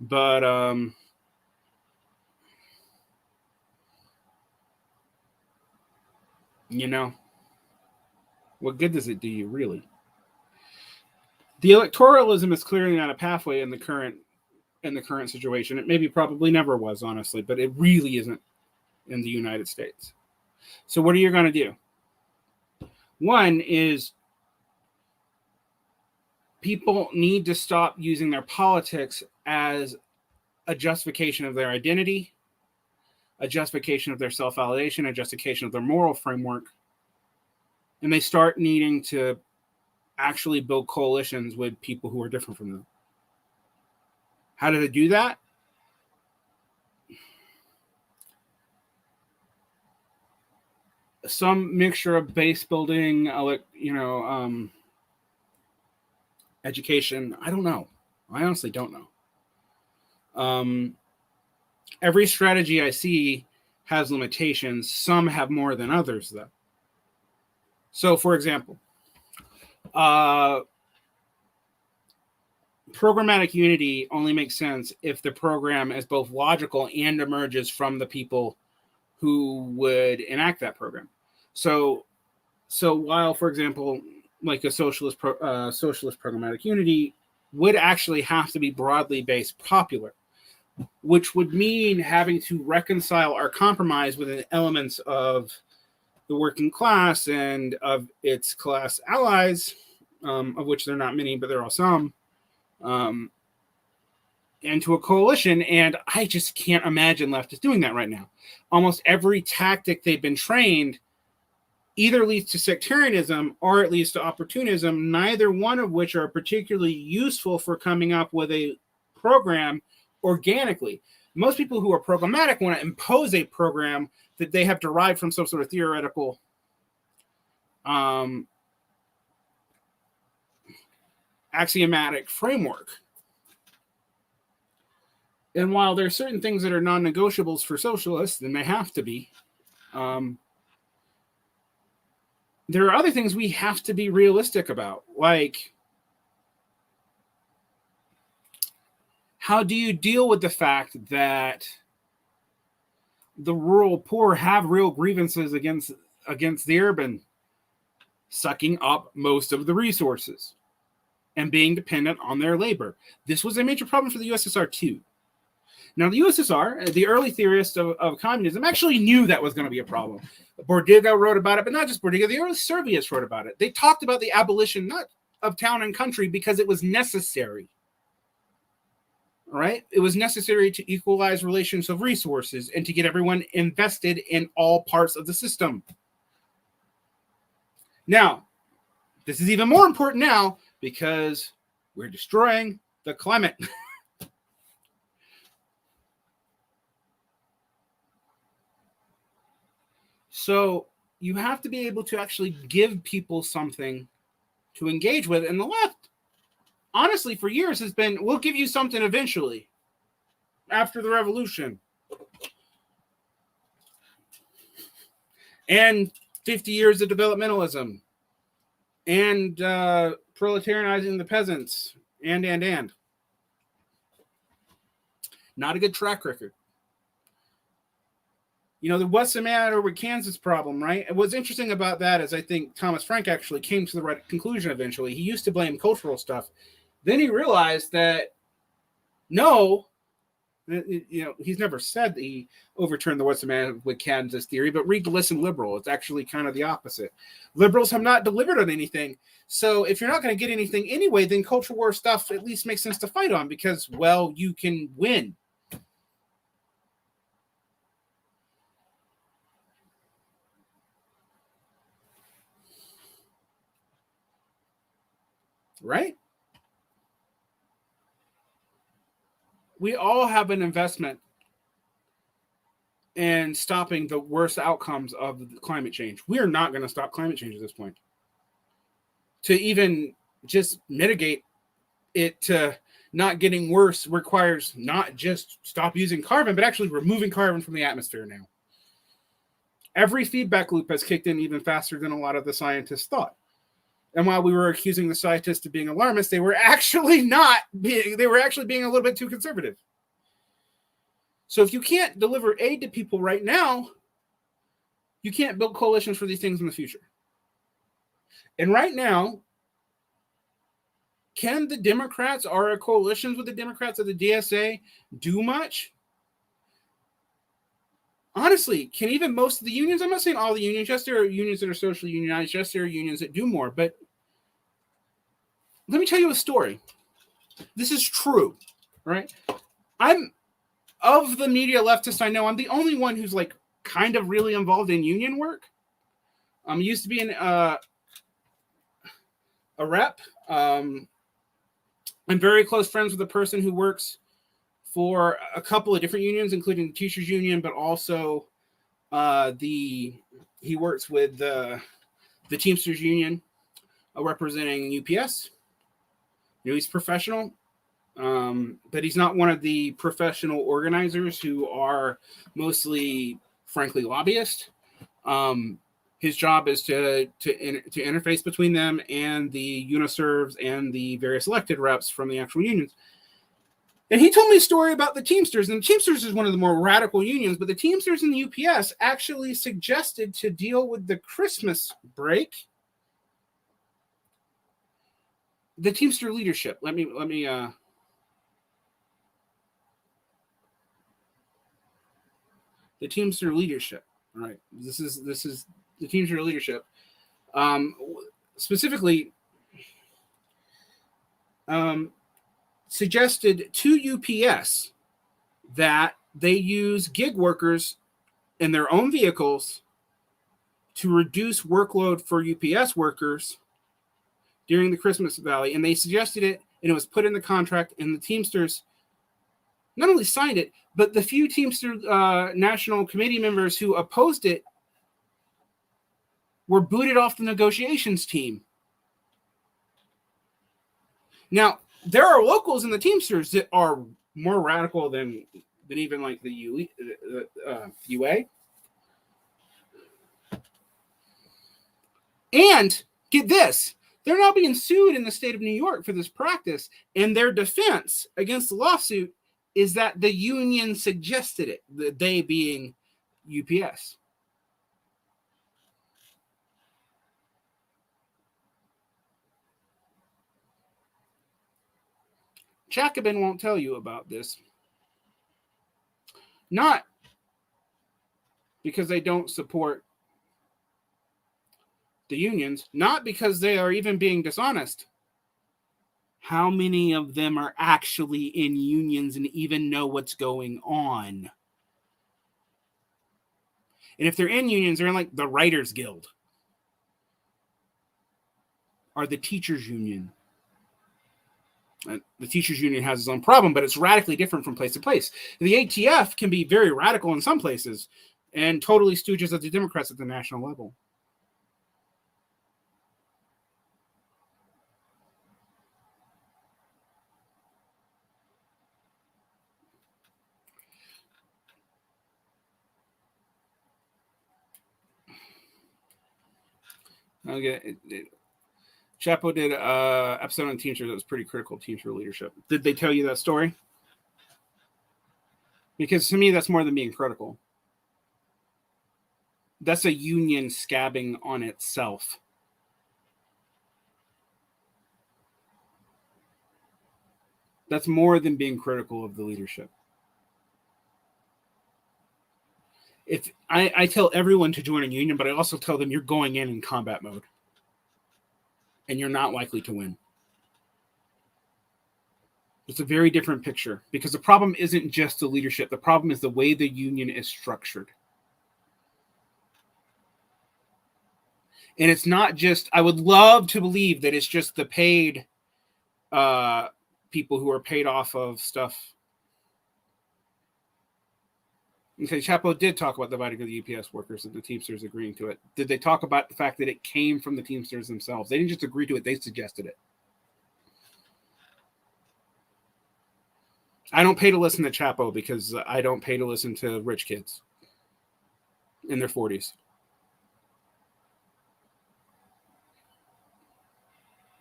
But what good does it do you, really? The electoralism is clearly not a pathway in the current situation. It maybe probably never was, honestly, but it really isn't in the United States. So what are you going to do? One is people need to stop using their politics as a justification of their identity, a justification of their self-validation, a justification of their moral framework. And they start needing to actually build coalitions with people who are different from them. How do they do that? Some mixture of base building, education. I don't know. I honestly don't know. Every strategy I see has limitations. Some have more than others, though. So, for example, programmatic unity only makes sense if the program is both logical and emerges from the people who would enact that program. So while, for example, like a socialist programmatic unity would actually have to be broadly based popular, which would mean having to reconcile our compromise with the elements of the working class and of its class allies, of which there are not many, but there are some, into a coalition. And I just can't imagine leftists doing that right now. Almost every tactic they've been trained either leads to sectarianism or it leads to opportunism, neither one of which are particularly useful for coming up with a program organically. Most people who are programmatic want to impose a program that they have derived from some sort of theoretical axiomatic framework. And while there are certain things that are non-negotiables for socialists, and they have to be, there are other things we have to be realistic about. Like, how do you deal with the fact that the rural poor have real grievances against the urban, sucking up most of the resources and being dependent on their labor? This was a major problem for the USSR too. Now, the USSR, the early theorists of communism, actually knew that was going to be a problem. Bordiga wrote about it, but not just Bordiga. The early Soviets wrote about it. They talked about the abolition, not of town and country, because it was necessary. Right? It was necessary to equalize relations of resources and to get everyone invested in all parts of the system. Now, this is even more important now because we're destroying the climate. So you have to be able to actually give people something to engage with. And the left, honestly, for years has been, we'll give you something eventually after the revolution. And 50 years of developmentalism and proletarianizing the peasants and. Not a good track record. You know, what's the matter with Kansas problem, right? And what's interesting about that is I think Thomas Frank actually came to the right conclusion eventually. He used to blame cultural stuff. Then he realized that, no, you know, he's never said that he overturned the what's the matter with Kansas theory, but read Listen Liberal. It's actually kind of the opposite. Liberals have not delivered on anything. So if you're not going to get anything anyway, then culture war stuff at least makes sense to fight on because, well, you can win. Right? We all have an investment in stopping the worst outcomes of climate change. We are not going to stop climate change at this point. To even just mitigate it to not getting worse requires not just stop using carbon, but actually removing carbon from the atmosphere now. Every feedback loop has kicked in even faster than a lot of the scientists thought. And while we were accusing the scientists of being alarmists, they were actually being a little bit too conservative. So if you can't deliver aid to people right now, you can't build coalitions for these things in the future. And right now, can the Democrats or our coalitions with the Democrats of the DSA do much? Honestly, can even most of the unions, I'm not saying all the unions, yes, there are unions that are socially unionized, yes, there are unions that do more, but let me tell you a story. This is true, right? Of the media leftists I know, I'm the only one who's like kind of really involved in union work. I used to be a rep. I'm very close friends with a person who works for a couple of different unions, including the teachers union, but also he works with the Teamsters union representing UPS. You know, he's professional, but he's not one of the professional organizers who are mostly, frankly, lobbyists. His job is to interface between them and the uniserves and the various elected reps from the actual unions. And he told me a story about the Teamsters, and the Teamsters is one of the more radical unions, but the Teamsters and the UPS actually suggested to deal with the Christmas break. The Teamster leadership. Let me the Teamster leadership. All right. This is the Teamster leadership. Specifically suggested to UPS that they use gig workers in their own vehicles to reduce workload for UPS workers during the Christmas Valley, and they suggested it, and it was put in the contract, and the Teamsters not only signed it, but the few Teamster National Committee members who opposed it were booted off the negotiations team. Now, there are locals in the Teamsters that are more radical than even like the UA. And get this, they're now being sued in the state of New York for this practice, and their defense against the lawsuit is that the union suggested it, they being UPS. Jacobin won't tell you about this. Not because they don't support the unions, not because they are even being dishonest. How many of them are actually in unions and even know what's going on? And if they're in unions, they're in like the Writers Guild or the Teachers Union. The Teachers Union has its own problem, but it's radically different from place to place. The ATF can be very radical in some places and totally stooges of the Democrats at the national level. Okay. Chapo did an episode on Teamsters that was pretty critical of Teamster leadership. Did they tell you that story? Because to me, that's more than being critical. That's a union scabbing on itself. That's more than being critical of the leadership. If I tell everyone to join a union, but I also tell them you're going in combat mode. And you're not likely to win. It's a very different picture because the problem isn't just the leadership. The problem is the way the union is structured. And it's not just, I would love to believe that it's just the paid people who are paid off of stuff. Okay, Chapo did talk about the inviting of the UPS workers and the Teamsters agreeing to it. Did they talk about the fact that it came from the Teamsters themselves? They didn't just agree to it, they suggested it. I don't pay to listen to Chapo because I don't pay to listen to rich kids in their 40s.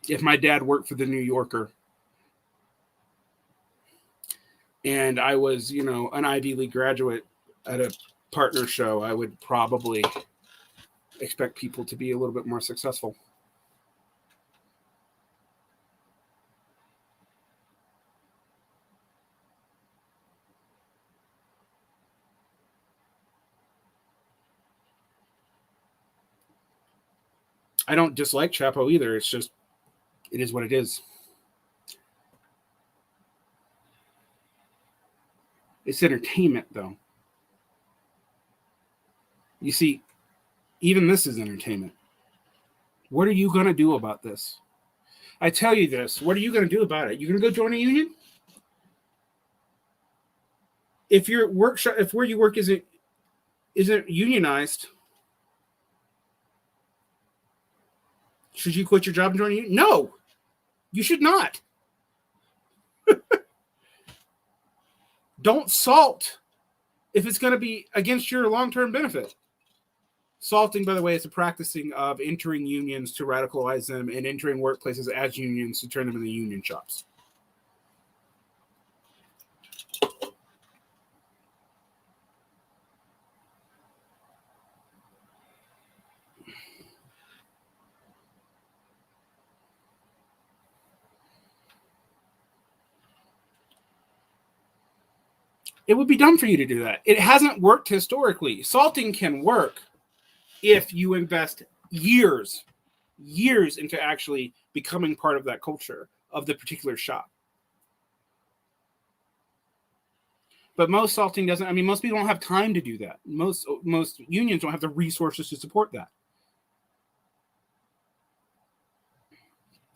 If my dad worked for the New Yorker and I was, an Ivy League graduate at a partner show, I would probably expect people to be a little bit more successful. I don't dislike Chapo either. It's just, it is what it is. It's entertainment, though. You see, even this is entertainment. What are you going to do about this? I tell you this. What are you going to do about it? You going to go join a union? If your workshop, if where you work isn't unionized, should you quit your job and join a union? No, you should not. Don't salt if it's going to be against your long-term benefit. Salting, by the way, is a practicing of entering unions to radicalize them and entering workplaces as unions to turn them into union shops. It would be dumb for you to do that. It hasn't worked historically. Salting can work if you invest years into actually becoming part of that culture of the particular shop. But most salting doesn't. I mean, most people don't have time to do that. Most unions don't have the resources to support that.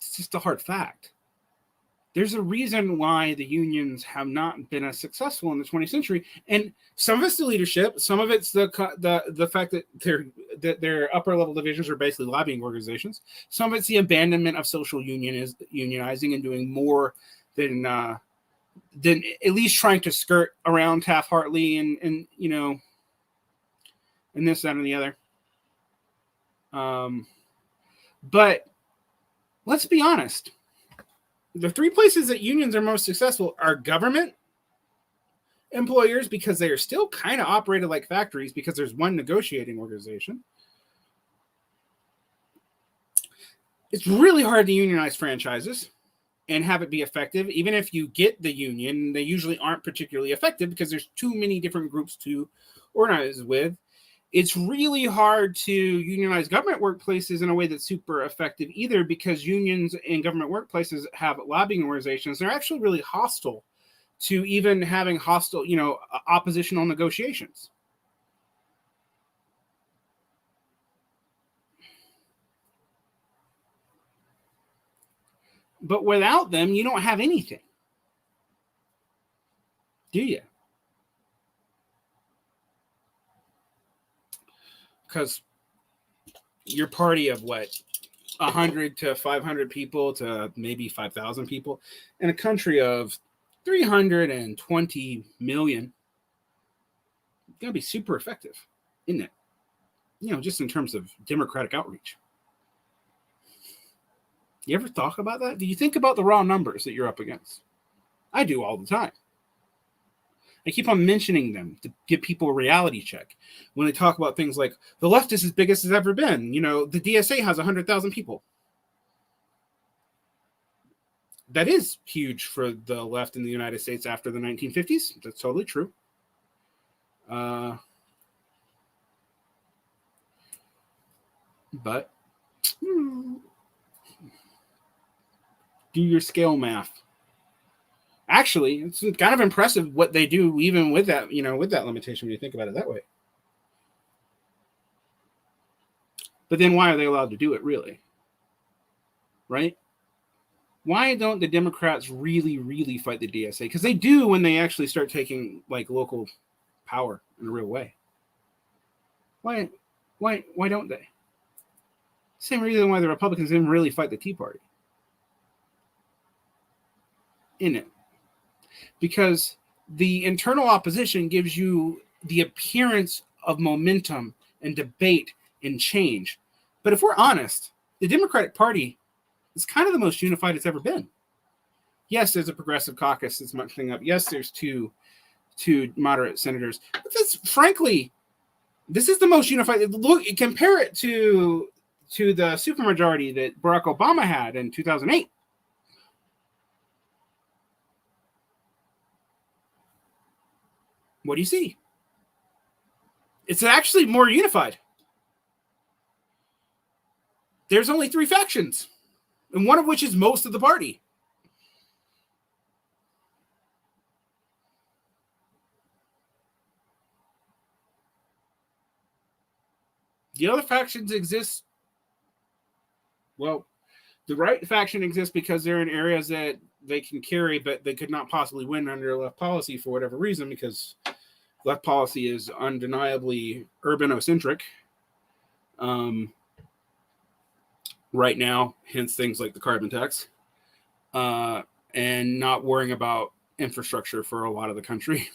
It's just a hard fact. There's a reason why the unions have not been as successful in the 20th century, and some of it's the leadership, some of it's the fact that their upper level divisions are basically lobbying organizations. Some of it's the abandonment of social unionizing and doing more than at least trying to skirt around Taft-Hartley and you know, and this, that, and the other. But let's be honest. The three places that unions are most successful are government, employers, because they are still kind of operated like factories because there's one negotiating organization. It's really hard to unionize franchises and have it be effective. Even if you get the union, they usually aren't particularly effective because there's too many different groups to organize with. It's really hard to unionize government workplaces in a way that's super effective either, because unions in government workplaces have lobbying organizations. They're actually really hostile to even having hostile, you know, oppositional negotiations. But without them, you don't have anything. Do you? Because your party of what, 100 to 500 people to maybe 5,000 people in a country of 320 million, it's going to be super effective, isn't it? You know, just in terms of democratic outreach. You ever thought about that? Do you think about the raw numbers that you're up against? I do all the time. I keep on mentioning them to give people a reality check when they talk about things like the left is as big as it's ever been. You know, the DSA has 100,000 people. That is huge for the left in the United States after the 1950s. That's totally true. But do your scale math. Actually, it's kind of impressive what they do, even with that, you know, with that limitation when you think about it that way. But then why are they allowed to do it, really? Right? Why don't the Democrats really, really fight the DSA? Because they do when they actually start taking like local power in a real way. Why don't they? Same reason why the Republicans didn't really fight the Tea Party. In it. Because the internal opposition gives you the appearance of momentum and debate and change. But if we're honest, the Democratic Party is kind of the most unified it's ever been. Yes, there's a progressive caucus that's mucking up. Yes, there's two moderate senators. But that's, frankly, this is the most unified. Look, compare it to the supermajority that Barack Obama had in 2008. What do you see? It's actually more unified. There's only 3 factions, and one of which is most of the party. The other factions exist. Well, the right faction exists because they're in areas that they can carry, but they could not possibly win under left policy for whatever reason, because left policy is undeniably urbanocentric right now, hence things like the carbon tax, and not worrying about infrastructure for a lot of the country.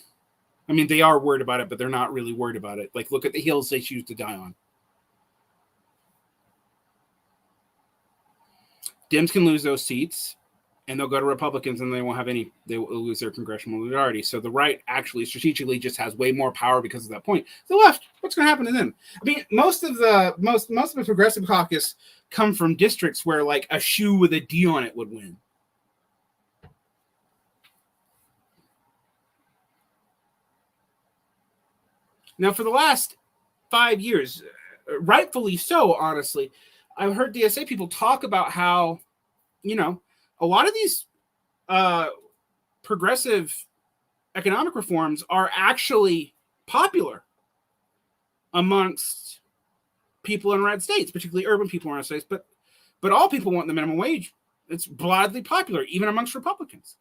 I mean, they are worried about it, but they're not really worried about it. Like, look at the hills they choose to die on. Dems can lose those seats, and they'll go to Republicans, and they won't have any. They will lose their congressional majority. So the right actually strategically just has way more power because of that point. The left, what's going to happen to them? I mean, most of the progressive caucus come from districts where like a shoe with a D on it would win. Now, for the last 5 years, rightfully so, honestly, I've heard DSA people talk about how, you know, a lot of these progressive economic reforms are actually popular amongst people in red states, particularly urban people in red states, but all people want the minimum wage It's broadly popular, even amongst Republicans.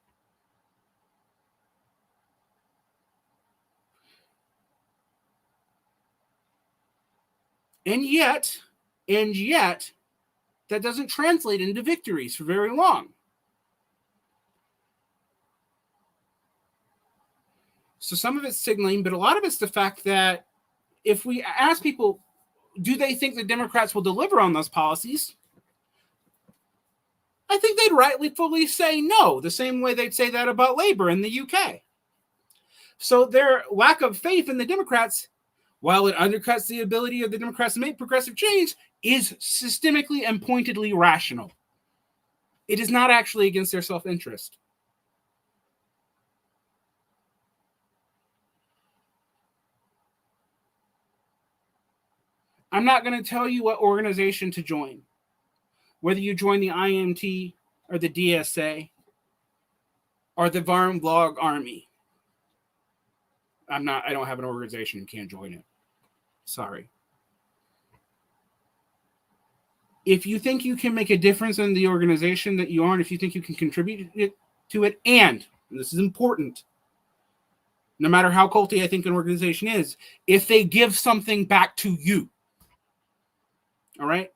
And yet, that doesn't translate into victories for very long. So some of it's signaling, but a lot of it's the fact that if we ask people, do they think the Democrats will deliver on those policies? I think they'd rightfully say no, the same way they'd say that about labor in the UK. So their lack of faith in the Democrats, while it undercuts the ability of the Democrats to make progressive change, is systemically and pointedly rational. It is not actually against their self-interest. I'm not going to tell you what organization to join, whether you join the IMT or the DSA or the Varn blog army. I don't have an organization and can't join it. Sorry. If you think you can make a difference in the organization that you are, and if you think you can contribute to it, and this is important, no matter how culty I think an organization is, if they give something back to you, all right?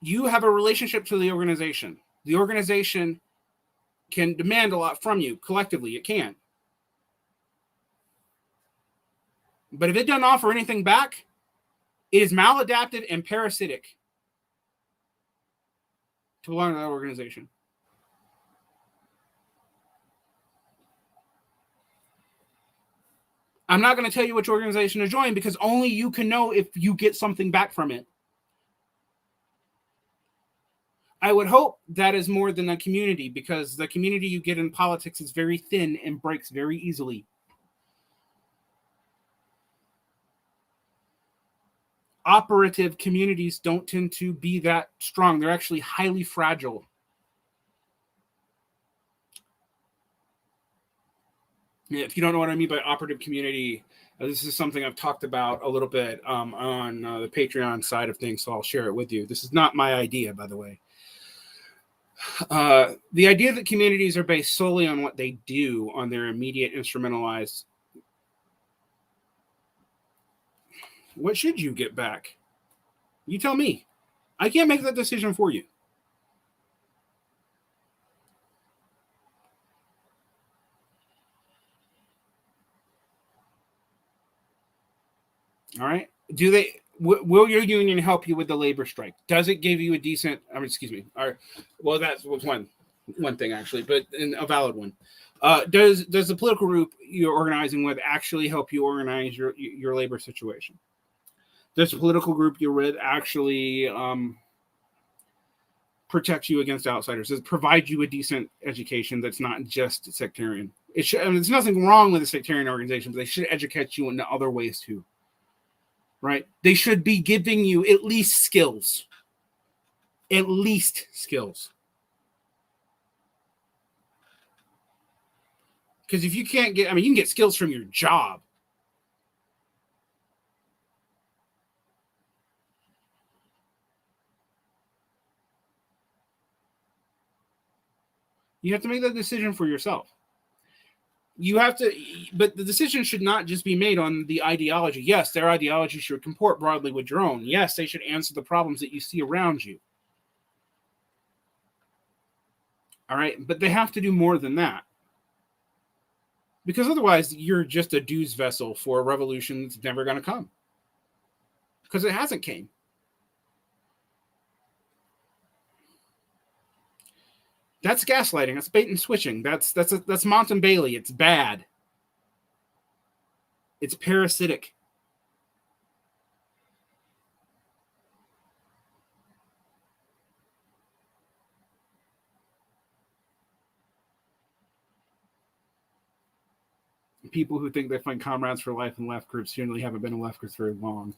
You have a relationship to the organization. The organization can demand a lot from you collectively. It can. But if it doesn't offer anything back, it is maladaptive and parasitic to belong to that organization. I'm not going to tell you which organization to join because only you can know if you get something back from it. I would hope that is more than a community, because the community you get in politics is very thin and breaks very easily. Operative communities don't tend to be that strong. They're actually highly fragile. If you don't know what I mean by operative community, this is something I've talked about a little bit on the Patreon side of things, so I'll share it with you. This is not my idea, by the way. The idea that communities are based solely on what they do, on their immediate instrumentalized. What should you get back? You tell me. I can't make that decision for you. All right. Will your union help you with the labor strike? Does it give you a decent, excuse me. All right. Well, that was one thing actually, but a valid one. Does the political group you're organizing with actually help you organize your labor situation? Does the political group you're with actually protect you against outsiders? Does it provide you a decent education that's not just sectarian? There's nothing wrong with a sectarian organization, but they should educate you in other ways too. Right? They should be giving you at least skills. At least skills. Because if you can't get, you can get skills from your job. You have to make that decision for yourself. You have to, but the decision should not just be made on the ideology. Yes, their ideology should comport broadly with your own. Yes, they should answer the problems that you see around you. All right, but they have to do more than that. Because otherwise, you're just a dues vessel for a revolution that's never going to come. Because it hasn't came. That's gaslighting. That's bait and switching. That's Monty Bailey. It's bad. It's parasitic. People who think they find comrades for life in left groups generally haven't been in left groups very long.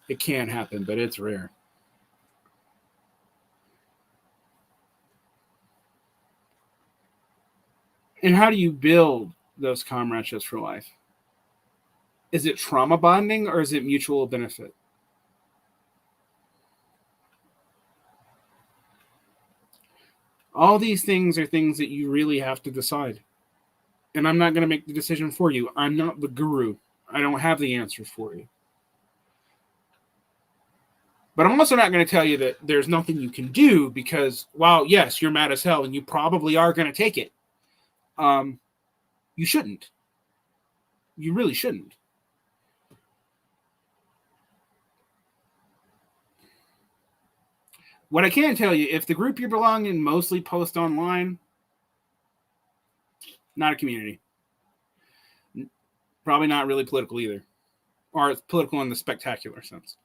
It can happen, but it's rare. And how do you build those comradeships for life? Is it trauma bonding or is it mutual benefit? All these things are things that you really have to decide. And I'm not going to make the decision for you. I'm not the guru. I don't have the answers for you. But I'm also not going to tell you that there's nothing you can do because, while, yes, you're mad as hell and you probably are going to take it, you shouldn't. You really shouldn't. What I can tell you, if the group you belong in mostly post online, not a community. Probably not really political either. Or it's political in the spectacular sense.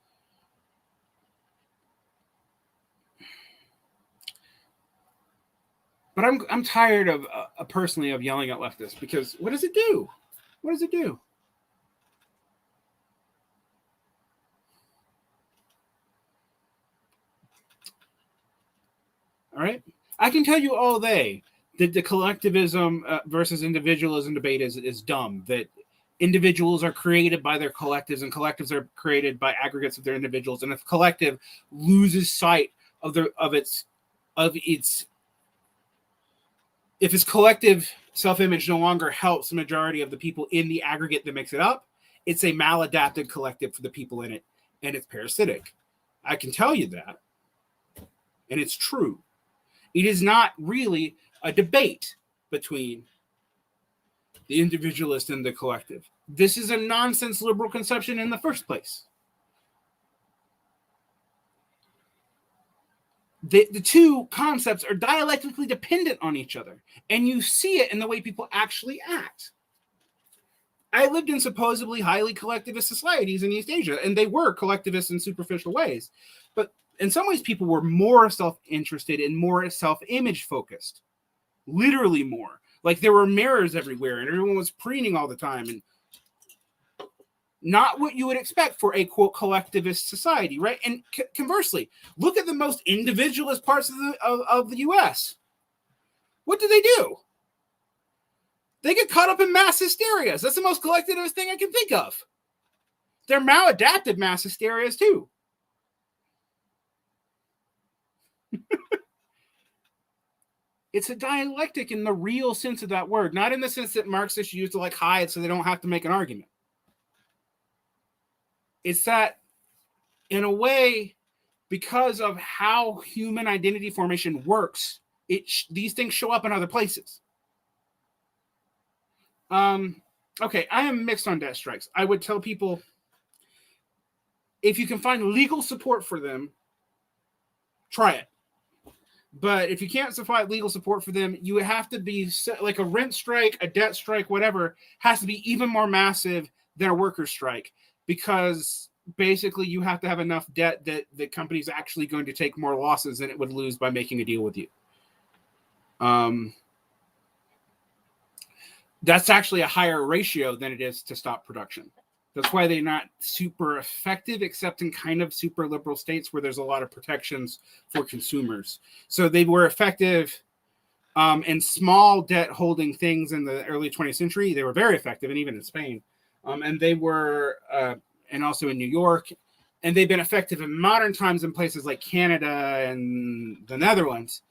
But I'm tired of personally of yelling at leftists because what does it do? What does it do? All right, I can tell you all day that the collectivism versus individualism debate is dumb. That individuals are created by their collectives, and collectives are created by aggregates of their individuals. And if collective loses sight of its if its collective self-image no longer helps the majority of the people in the aggregate that makes it up, it's a maladapted collective for the people in it, and it's parasitic. I can tell you that, and it's true. It is not really a debate between the individualist and the collective. This is a nonsense liberal conception in the first place. The two concepts are dialectically dependent on each other, and you see it in the way people actually act. I lived in supposedly highly collectivist societies in East Asia, and they were collectivist in superficial ways. But in some ways, people were more self-interested and more self-image focused. Literally more. Like there were mirrors everywhere, and everyone was preening all the time, and not what you would expect for a, quote, collectivist society, right? And conversely, look at the most individualist parts of the U.S. What do? They get caught up in mass hysterias. That's the most collectivist thing I can think of. They're maladapted mass hysterias, too. It's a dialectic in the real sense of that word, not in the sense that Marxists use to like hide so they don't have to make an argument. It's that, in a way, because of how human identity formation works, these things show up in other places. Okay, I am mixed on death strikes. I would tell people, if you can find legal support for them, try it. But if you can't provide legal support for them, you have to be like a rent strike, a debt strike, whatever, has to be even more massive than a workers' strike, because basically you have to have enough debt that the company's actually going to take more losses than it would lose by making a deal with you. That's actually a higher ratio than it is to stop production. That's why they're not super effective, except in kind of super liberal states where there's a lot of protections for consumers. So they were effective in small debt holding things in the early 20th century. They were very effective, and even in Spain. And they were, and also in New York. And they've been effective in modern times in places like Canada and the Netherlands.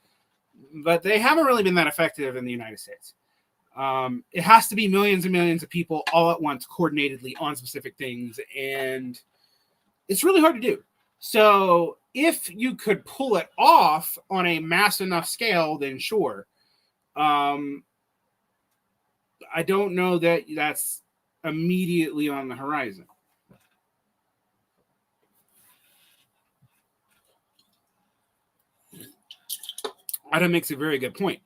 But they haven't really been that effective in the United States. It has to be millions and millions of people all at once, coordinatedly on specific things, and it's really hard to do. So if you could pull it off on a mass enough scale, then sure. I don't know that that's immediately on the horizon. Adam makes a very good point.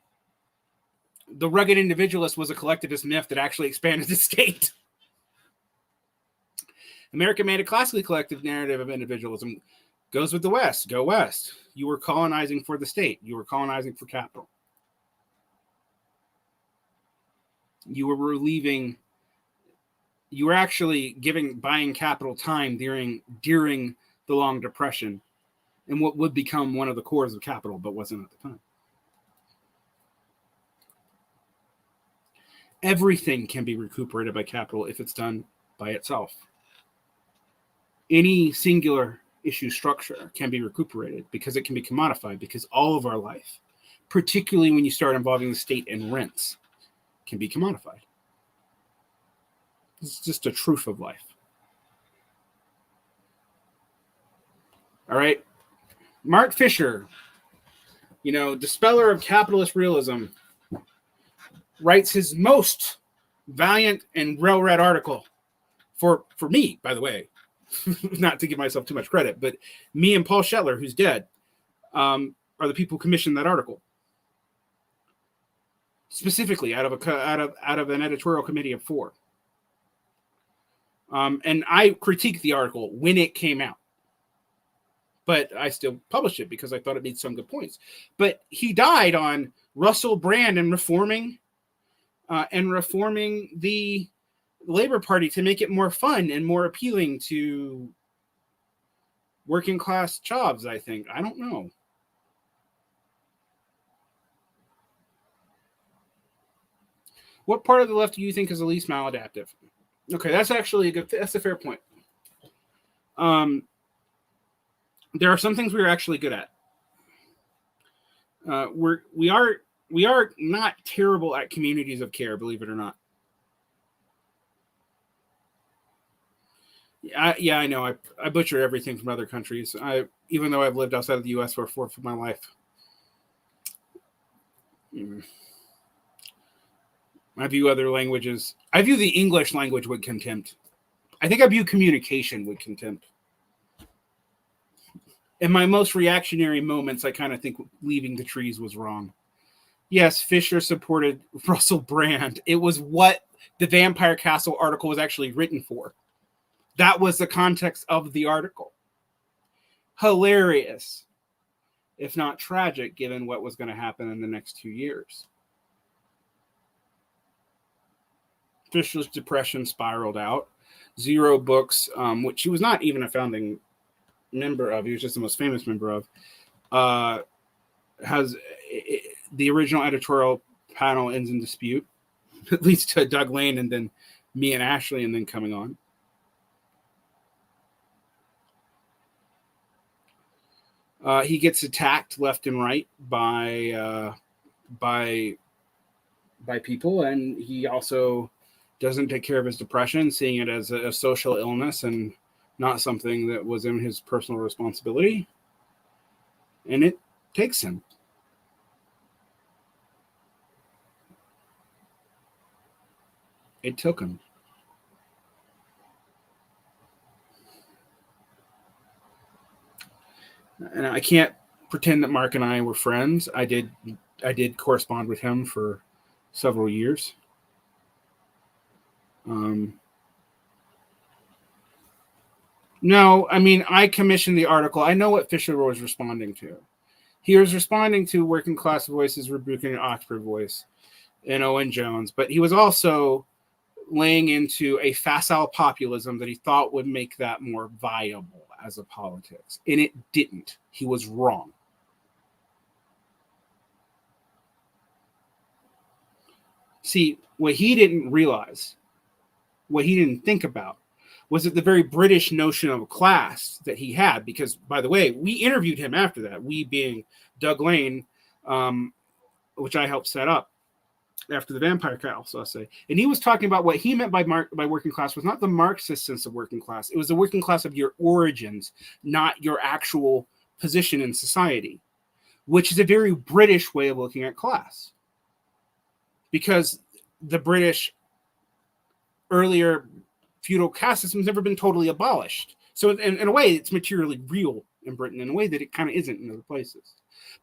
The rugged individualist was a collectivist myth that actually expanded the state. America made a classically collective narrative of individualism. Goes with the West. Go West. You were colonizing for the state. You were colonizing for capital. You were relieving. You were actually buying capital time during the Long Depression, and what would become one of the cores of capital, but wasn't at the time. Everything can be recuperated by capital if it's done by itself. Any singular issue structure can be recuperated because it can be commodified, because all of our life particularly when you start involving the state and rents, can be commodified. It's just a truth of life. All right. Mark Fisher, dispeller of capitalist realism, writes his most valiant and well-read article for me, by the way, not to give myself too much credit, but me and Paul Shetler, who's dead, are the people who commissioned that article. Specifically out of an editorial committee of 4. And I critiqued the article when it came out. But I still published it because I thought it made some good points. But he died on Russell Brand and reforming the Labor Party to make it more fun and more appealing to working class jobs, I think. I don't know. What part of the left do you think is the least maladaptive? Okay, that's actually that's a fair point. There are some things we're actually good at. We are not terrible at communities of care, believe it or not. Yeah, I know. I butcher everything from other countries. Even though I've lived outside of the U.S. for a fourth of my life. I view other languages. I view the English language with contempt. I think I view communication with contempt. In my most reactionary moments, I kind of think leaving the trees was wrong. Yes, Fisher supported Russell Brand. It was what the Vampire Castle article was actually written for. That was the context of the article. Hilarious, if not tragic, given what was going to happen in the next 2 years. Fisher's depression spiraled out. Zero Books, which he was not even a founding member of, he was just the most famous member of, has the original editorial panel ends in dispute. It leads to Doug Lane and then me and Ashley and then coming on. He gets attacked left and right by people, and he also doesn't take care of his depression, seeing it as a social illness and not something that was in his personal responsibility. And it takes him. It took him. And I can't pretend that Mark and I were friends. I did correspond with him for several years. No, I mean, I commissioned the article. I know what Fisher was responding to. He was responding to working class voices rebuking an Oxford voice and Owen Jones, but he was also laying into a facile populism that he thought would make that more viable as a politics. And it didn't. He was wrong. See, what he didn't realize, what he didn't think about, was that the very British notion of class that he had, because, by the way, we interviewed him after that, we being Doug Lane, which I helped set up after the Vampire Castle, I'll say. And he was talking about what he meant by working class was not the Marxist sense of working class. It was the working class of your origins, not your actual position in society, which is a very British way of looking at class. Because the British earlier feudal caste system has never been totally abolished. So in a way, it's materially real in Britain in a way that it kind of isn't in other places.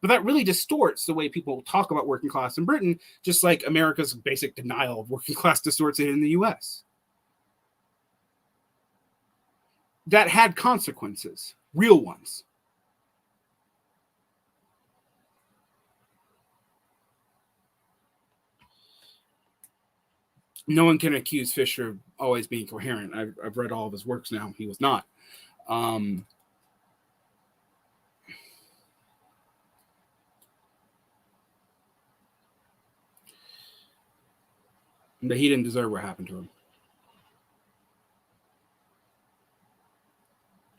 But that really distorts the way people talk about working class in Britain, just like America's basic denial of working class distorts it in the US. That had consequences, real ones. No one can accuse Fisher of always being coherent. I've read all of his works now. He was not. But he didn't deserve what happened to him.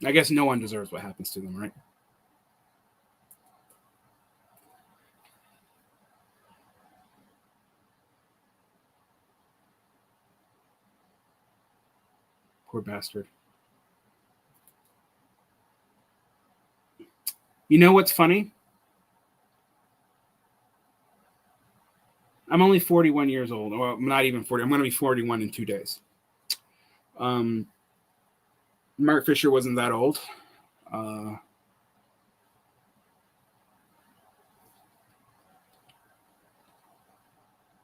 I guess no one deserves what happens to them, right? Poor bastard. You know what's funny? I'm only 41 years old. Well, I'm not even 40. I'm going to be 41 in 2 days. Mark Fisher wasn't that old.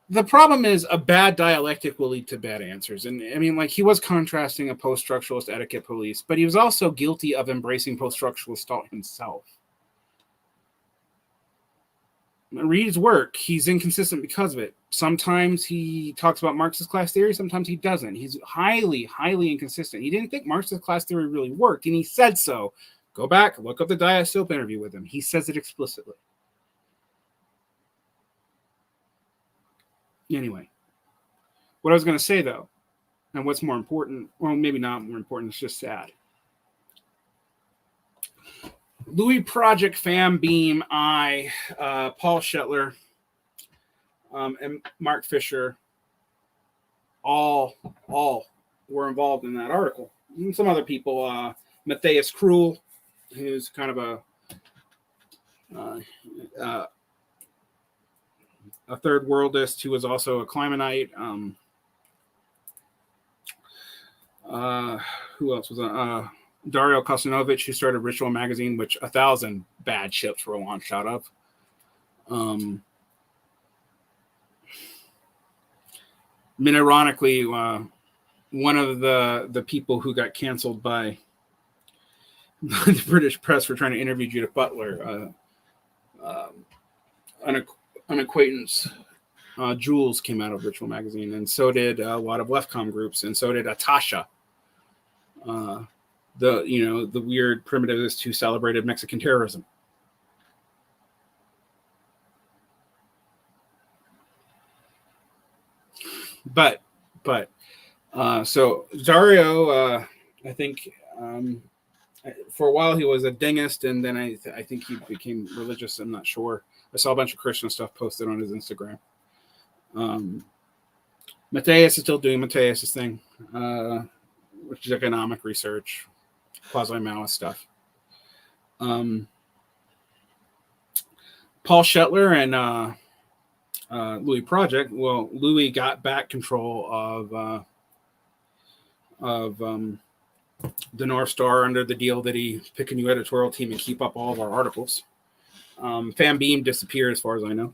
The problem is a bad dialectic will lead to bad answers. And I mean, like, he was contrasting a post-structuralist etiquette police, but he was also guilty of embracing post-structuralist thought himself. Read his work. He's inconsistent because of it. Sometimes he talks about Marxist class theory. Sometimes he doesn't. He's highly, highly inconsistent. He didn't think Marxist class theory really worked, and he said so. Go back, look up the Dias Soap interview with him. He says it explicitly. Anyway, what I was going to say, though, and what's more important, well, maybe not more important, it's just sad. Louis Project, Fam Beam, Paul Shetler, and Mark Fisher all were involved in that article. And some other people, Matthias Krull, who's kind of a third worldist who was also a climatite. Who else was on? Dario Kosanovic, who started Ritual Magazine, which 1,000 bad ships were launched out of. I mean, ironically, one of the people who got canceled by the British press for trying to interview Judith Butler, an acquaintance, Jules, came out of Ritual Magazine, and so did a lot of leftcom groups, and so did Atasha, the weird primitivist who celebrated Mexican terrorism. But so Dario, I think for a while he was a dingist, and then I think he became religious. I'm not sure. I saw a bunch of Christian stuff posted on his Instagram. Matthias is still doing Matthias' thing, which is economic research, quasi-Maoist stuff. Paul Shetler and Louis Project. Well, Louis got back control of the North Star under the deal that he pick a new editorial team and keep up all of our articles. Fam Beam disappeared, as far as I know.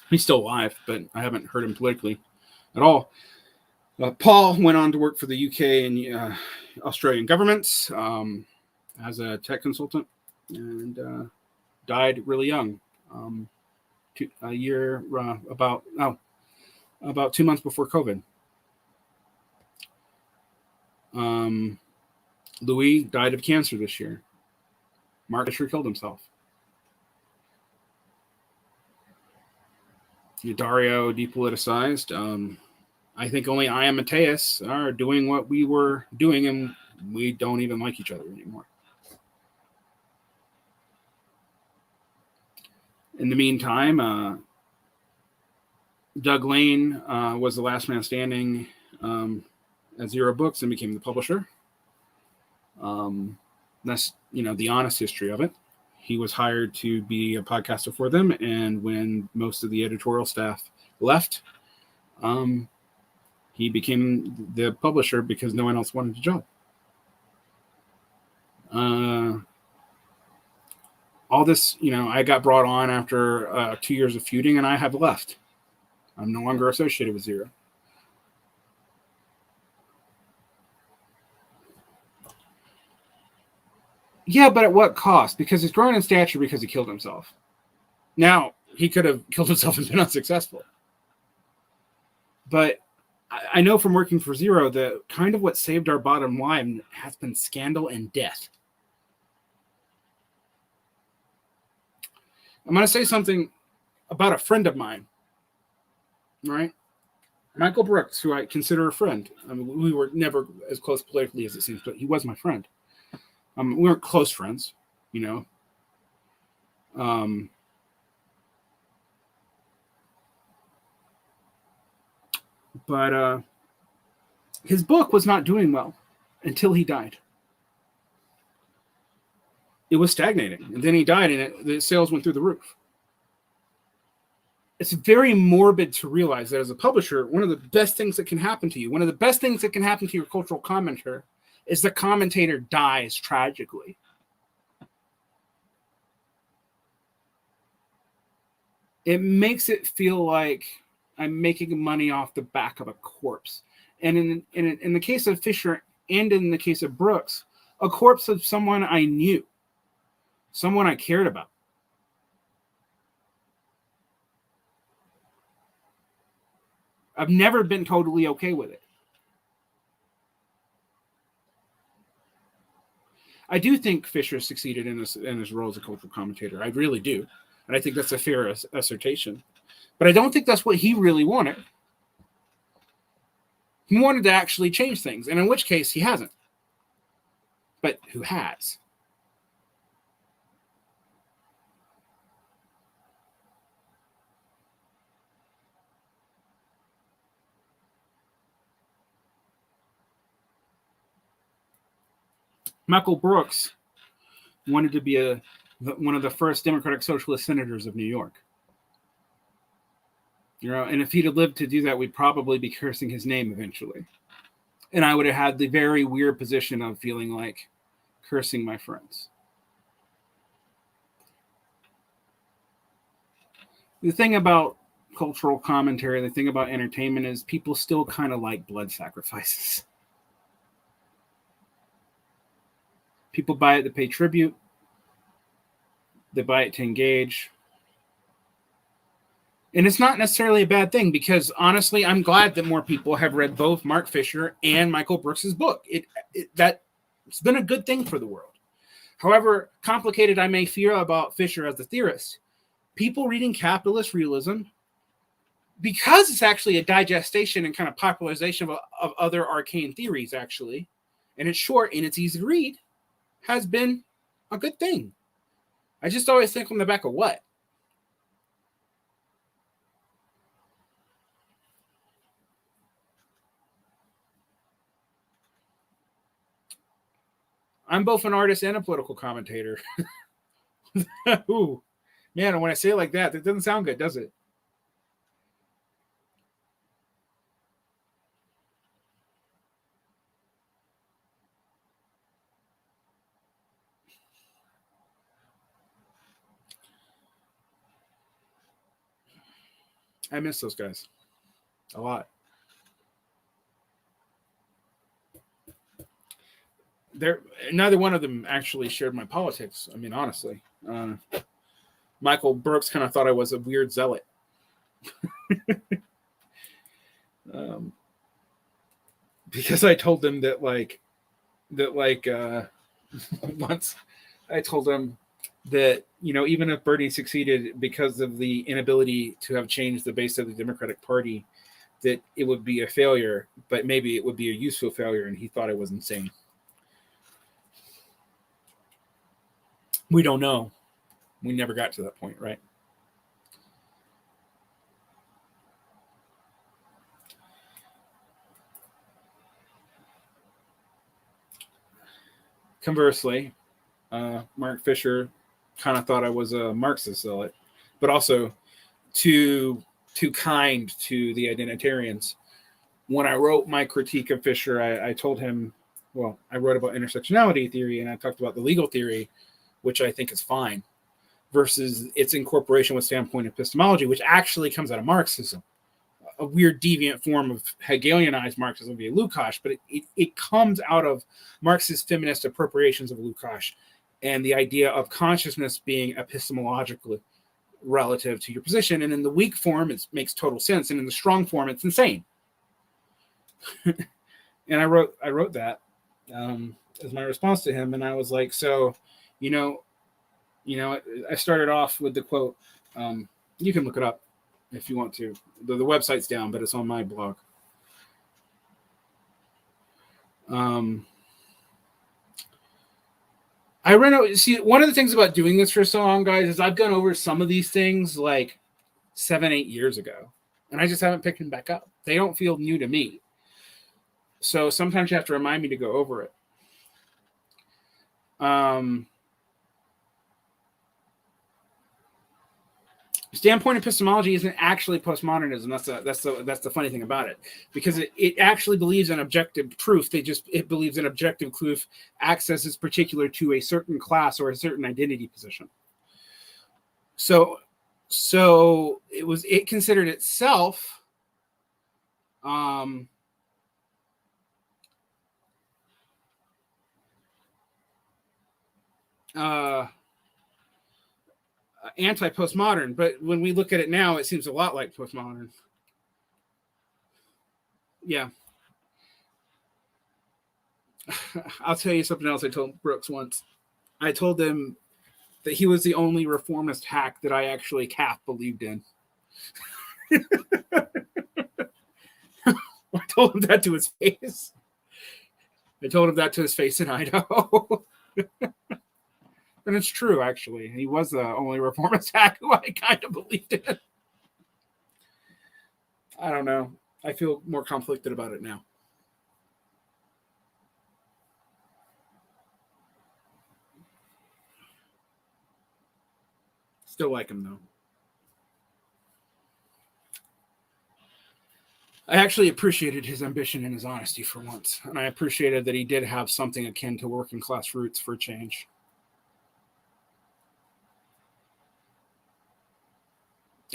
He's still alive, but I haven't heard him politically at all. Paul went on to work for the UK and Australian governments as a tech consultant, and died really young. A year, about 2 months before COVID. Louis died of cancer this year. Mark Fisher killed himself. Dario depoliticized. I think only I and Matthias are doing what we were doing, and we don't even like each other anymore. In the meantime, Doug Lane was the last man standing at Zero Books and became the publisher. That's the honest history of it. He was hired to be a podcaster for them, and when most of the editorial staff left, he became the publisher because no one else wanted the job. All this, I got brought on after 2 years of feuding, and I have left. I'm no longer associated with Zero. Yeah, but at what cost? Because he's growing in stature because he killed himself. Now, he could have killed himself and been unsuccessful. But I know from working for Zero that kind of what saved our bottom line has been scandal and death. I'm going to say something about a friend of mine, right? Michael Brooks, who I consider a friend. I mean, we were never as close politically as it seems, but he was my friend. We weren't close friends, But His book was not doing well until he died. It was stagnating. And then he died, and the sales went through the roof. It's very morbid to realize that as a publisher, one of the best things that can happen to you, one of the best things that can happen to your cultural commenter is the commentator dies tragically. It makes it feel like I'm making money off the back of a corpse. And in the case of Fisher and in the case of Brooks, a corpse of someone I knew, someone I cared about. I've never been totally okay with it. I do think Fisher succeeded in his role as a cultural commentator. I really do. And I think that's a fair assertion. But I don't think that's what he really wanted. He wanted to actually change things, and in which case he hasn't. But who has? Michael Brooks wanted to be one of the first Democratic Socialist senators of New York. And if he'd have lived to do that, we'd probably be cursing his name eventually. And I would have had the very weird position of feeling like cursing my friends. The thing about cultural commentary, the thing about entertainment is people still kind of like blood sacrifices. People buy it to pay tribute. They buy it to engage. And it's not necessarily a bad thing because, honestly, I'm glad that more people have read both Mark Fisher and Michael Brooks's book. That's been a good thing for the world. However complicated I may feel about Fisher as a theorist, people reading capitalist realism, because it's actually a digestion and kind of popularization of other arcane theories, actually, and it's short and it's easy to read, has been a good thing. I just always think on the back of what? I'm both an artist and a political commentator. Ooh, man, when I say it like that doesn't sound good, does it? I miss those guys a lot. Neither one of them actually shared my politics. I mean, honestly, Michael Brooks kind of thought I was a weird zealot. Because I told them that once I told him that, even if Bernie succeeded because of the inability to have changed the base of the Democratic Party, that it would be a failure, but maybe it would be a useful failure. And he thought I was insane. We don't know. We never got to that point, right? Conversely, Mark Fisher kind of thought I was a Marxist zealot, but also too kind to the identitarians. When I wrote my critique of Fisher, I told him, well, I wrote about intersectionality theory and I talked about the legal theory, which I think is fine, versus its incorporation with standpoint epistemology, which actually comes out of Marxism, a weird deviant form of Hegelianized Marxism via Lukács, but it comes out of Marxist feminist appropriations of Lukács and the idea of consciousness being epistemologically relative to your position. And in the weak form, it makes total sense. And in the strong form, it's insane. And I wrote that as my response to him. And I was like, so, I started off with the quote. You can look it up if you want to. The website's down, but it's on my blog. I ran out. See, one of the things about doing this for so long, guys, is I've gone over some of these things like 7-8 years ago, and I just haven't picked them back up. They don't feel new to me. So sometimes you have to remind me to go over it. Standpoint epistemology isn't actually postmodernism. That's the funny thing about it, because it actually believes in objective truth. It believes in objective truth access is particular to a certain class or a certain identity position. So it considered itself anti-postmodern, but when we look at it now, it seems a lot like postmodern. Yeah. I'll tell you something else I told Brooks once. I told him that he was the only reformist hack that I actually half believed in. I told him that to his face. I told him that to his face in Idaho. And it's true, actually. He was the only reformist hack who I kind of believed in. I don't know. I feel more conflicted about it now. Still like him, though. I actually appreciated his ambition and his honesty for once. And I appreciated that he did have something akin to working class roots for change.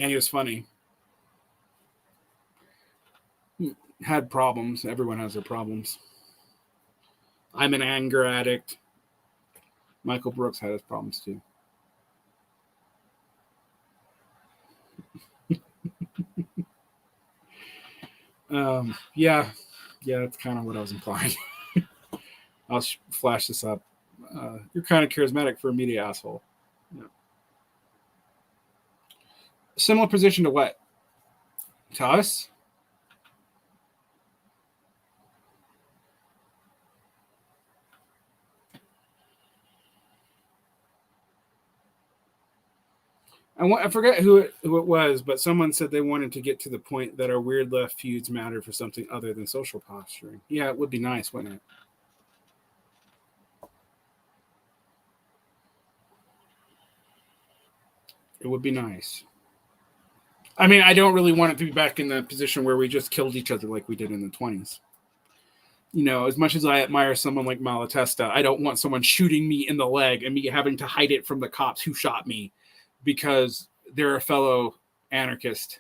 And he was funny. He had problems. Everyone has their problems. I'm an anger addict. Michael Brooks had his problems too. Yeah, that's kind of what I was implying. I'll flash this up. You're kind of charismatic for a media asshole. Yeah. Similar position to what? To us? I forget who it was, but someone said they wanted to get to the point that our weird left feuds mattered for something other than social posturing. Yeah, it would be nice, wouldn't it? It would be nice. I mean, I don't really want it to be back in the position where we just killed each other like we did in the 20s. You know, as much as I admire someone like Malatesta, I don't want someone shooting me in the leg and me having to hide it from the cops who shot me because they're a fellow anarchist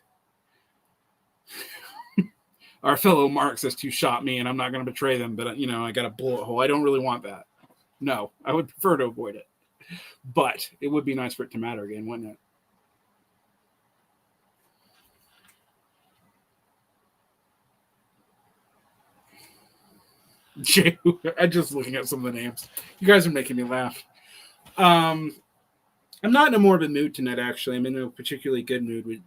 or a fellow Marxist who shot me, and I'm not going to betray them, but, you know, I got a bullet hole. I don't really want that. No, I would prefer to avoid it. But it would be nice for it to matter again, wouldn't it? I'm just looking at some of the names. You guys are making me laugh. I'm not in a morbid mood tonight, actually. I'm in a particularly good mood with,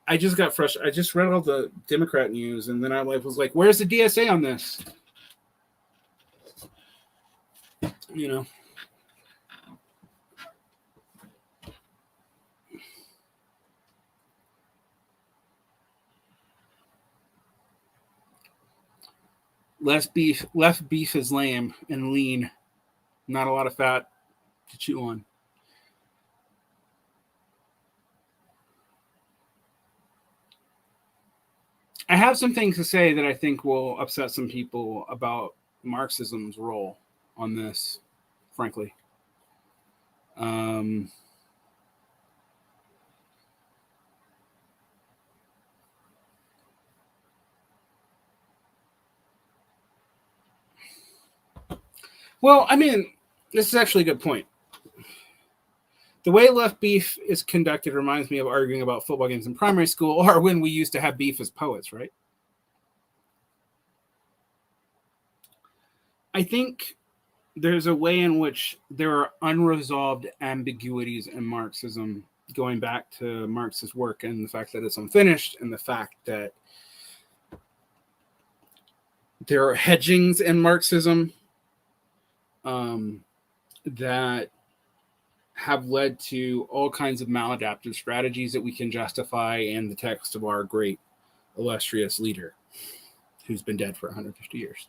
I just got frustrated. I just read all the Democrat news, and then I was like, where's the DSA on this? You know? Left beef is lame and lean. Not a lot of fat to chew on. I have some things to say that I think will upset some people about Marxism's role on this, frankly. Well, I mean, this is actually a good point. The way left beef is conducted reminds me of arguing about football games in primary school or when we used to have beef as poets, right? I think there's a way in which there are unresolved ambiguities in Marxism, going back to Marx's work and the fact that it's unfinished and the fact that there are hedgings in Marxism that have led to all kinds of maladaptive strategies that we can justify in the text of our great illustrious leader who's been dead for 150 years.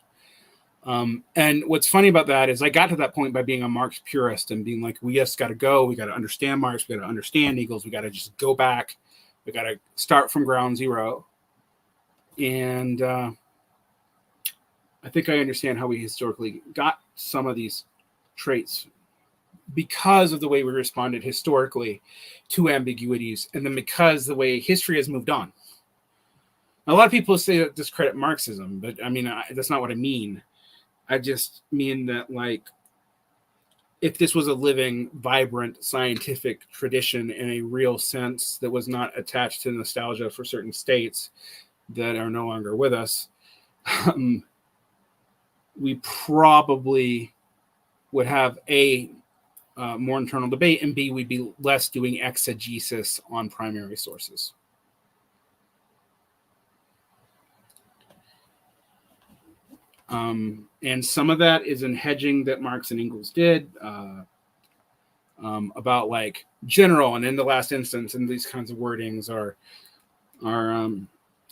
And what's funny about that is I got to that point by being a Marx purist and being like, we just got to go. We got to understand Marx. We got to understand Engels. We got to just go back. We got to start from ground zero. And I think I understand how we historically got some of these traits because of the way we responded historically to ambiguities, and then because the way history has moved on. A lot of people say that discredit Marxism, but I mean, that's not what I mean. I just mean that, like, if this was a living, vibrant, scientific tradition in a real sense that was not attached to nostalgia for certain states that are no longer with us, we probably would have a more internal debate, and B, we'd be less doing exegesis on primary sources. And some of that is in hedging that Marx and Engels did about, like, general and in the last instance, and these kinds of wordings are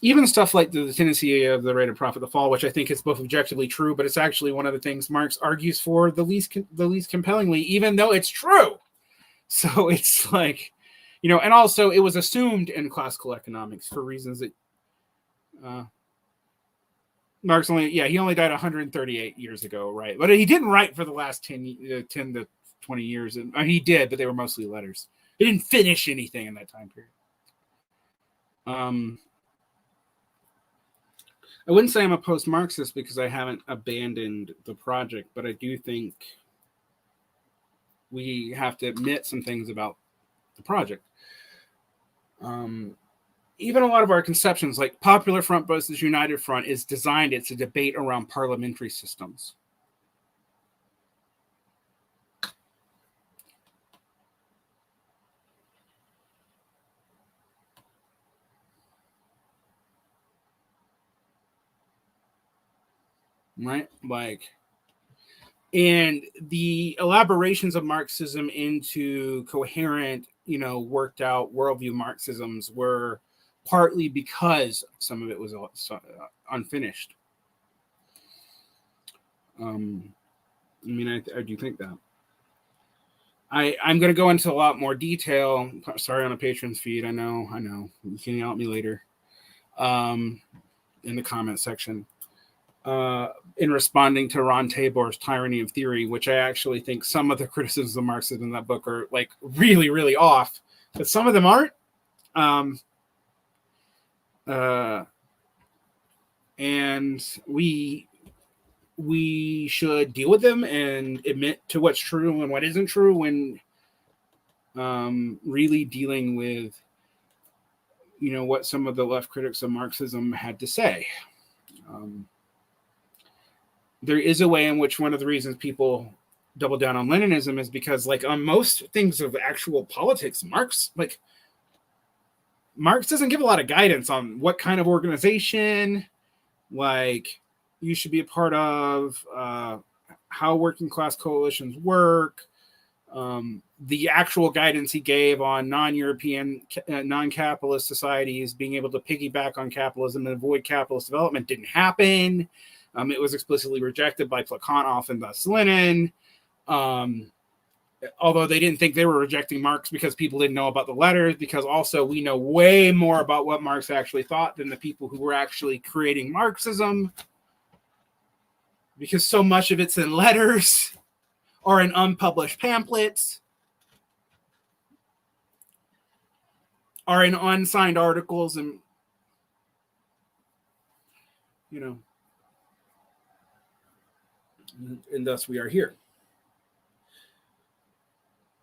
even stuff like the tendency of the rate of profit to fall, which I think is both objectively true, but it's actually one of the things Marx argues for the least compellingly, even though it's true. So it's like, you know, and also it was assumed in classical economics for reasons that Marx he only died 138 years ago, right? But he didn't write for the last 10 to 20 years. And he did, but they were mostly letters. He didn't finish anything in that time period. I wouldn't say I'm a post-Marxist because I haven't abandoned the project, but I do think we have to admit some things about the project. Even a lot of our conceptions, like Popular Front versus United Front, is designed, it's a debate around parliamentary systems. Right? Like, and the elaborations of Marxism into coherent, you know, worked out worldview Marxisms were partly because some of it was unfinished. I mean, I do think that. I'm going to go into a lot more detail. Sorry, on a patron's feed. I know. You can yell at me later in the comment section. In responding to Ron Tabor's Tyranny of Theory, which I actually think some of the criticisms of Marxism in that book are, like, really, really off, but some of them aren't. And we should deal with them and admit to what's true and what isn't true when really dealing with, you know, what some of the left critics of Marxism had to say. There is a way in which one of the reasons people double down on Leninism is because, like, on most things of actual politics, Marx doesn't give a lot of guidance on what kind of organization, like, you should be a part of, how working class coalitions work. The actual guidance he gave on non-European, non-capitalist societies being able to piggyback on capitalism and avoid capitalist development didn't happen. It was explicitly rejected by Plekhanov and thus Lenin. Although they didn't think they were rejecting Marx because people didn't know about the letters, because also we know way more about what Marx actually thought than the people who were actually creating Marxism, because so much of it's in letters or in unpublished pamphlets or in unsigned articles, and, you know, and thus we are here.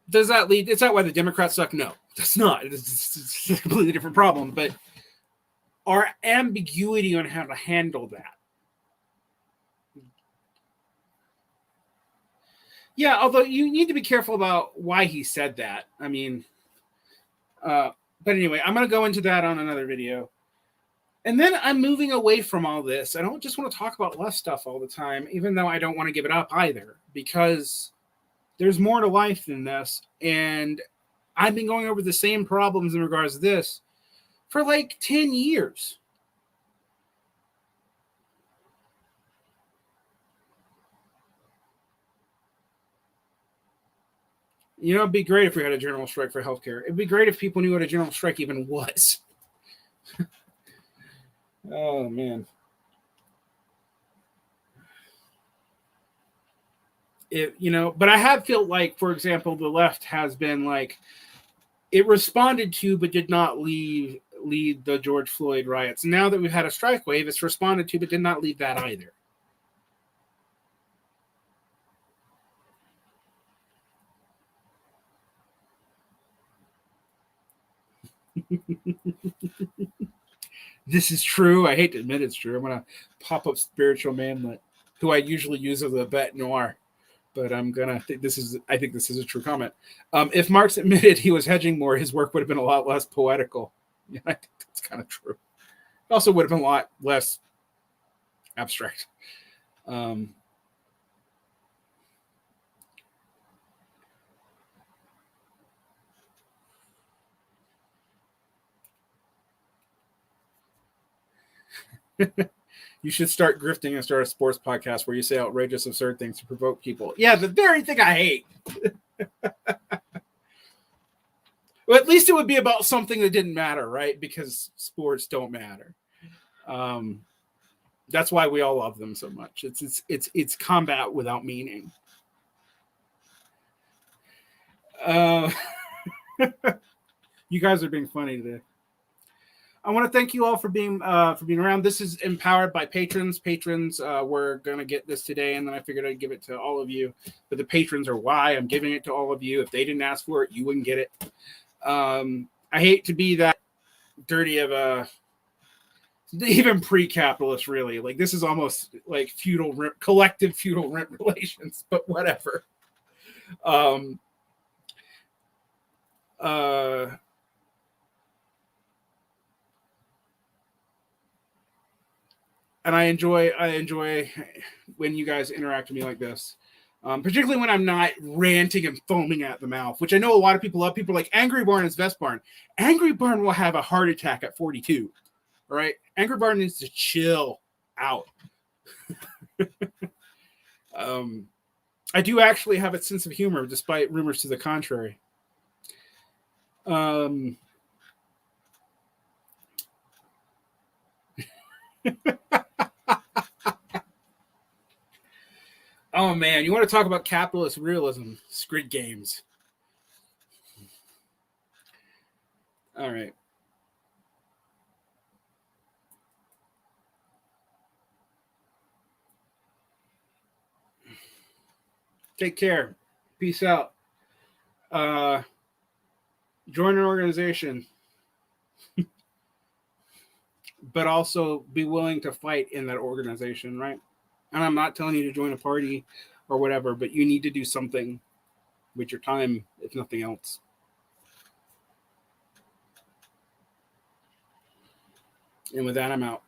Does that lead? Is that why the Democrats suck? No, that's not. It's a completely different problem. But our ambiguity on how to handle that. Yeah, although you need to be careful about why he said that. I mean, but anyway, I'm going to go into that on another video. And then I'm moving away from all this. I don't just want to talk about left stuff all the time, even though I don't want to give it up either, because there's more to life than this. And I've been going over the same problems in regards to this for like 10 years. You know, it'd be great if we had a general strike for healthcare. It'd be great if people knew what a general strike even was. Oh, man. But I have felt like, for example, the left has been like, it responded to but did not lead the George Floyd riots. Now that we've had a strike wave, it's responded to but did not lead that either. This is true. I hate to admit it's true. I'm gonna pop up spiritual manlet, who I usually use as a bête noire, but I think this is a true comment. If Marx admitted he was hedging more, his work would have been a lot less poetical. Yeah, I think that's kind of true. It also would have been a lot less abstract. You should start grifting and start a sports podcast where you say outrageous, absurd things to provoke people. Yeah, the very thing I hate. Well, at least it would be about something that didn't matter, right? Because sports don't matter. That's why we all love them so much. It's combat without meaning. You guys are being funny today. I want to thank you all for being around. This is empowered by patrons. Patrons were gonna get this today, and then I figured I'd give it to all of you. But the patrons are why I'm giving it to all of you. If they didn't ask for it, you wouldn't get it. I hate to be that dirty of a even pre-capitalist, really. Like, this is almost like collective feudal rent relations, but whatever. And I enjoy when you guys interact with me like this. Particularly when I'm not ranting and foaming at the mouth, which I know a lot of people love. People are like, Angry Barn is Best Barn. Angry Barn will have a heart attack at 42. All right? Angry Barn needs to chill out. I do actually have a sense of humor, despite rumors to the contrary. Oh, man. You want to talk about capitalist realism? Squid Games. All right. Take care. Peace out. Join an organization, but also be willing to fight in that organization, right? And I'm not telling you to join a party or whatever, but you need to do something with your time, if nothing else. And with that, I'm out.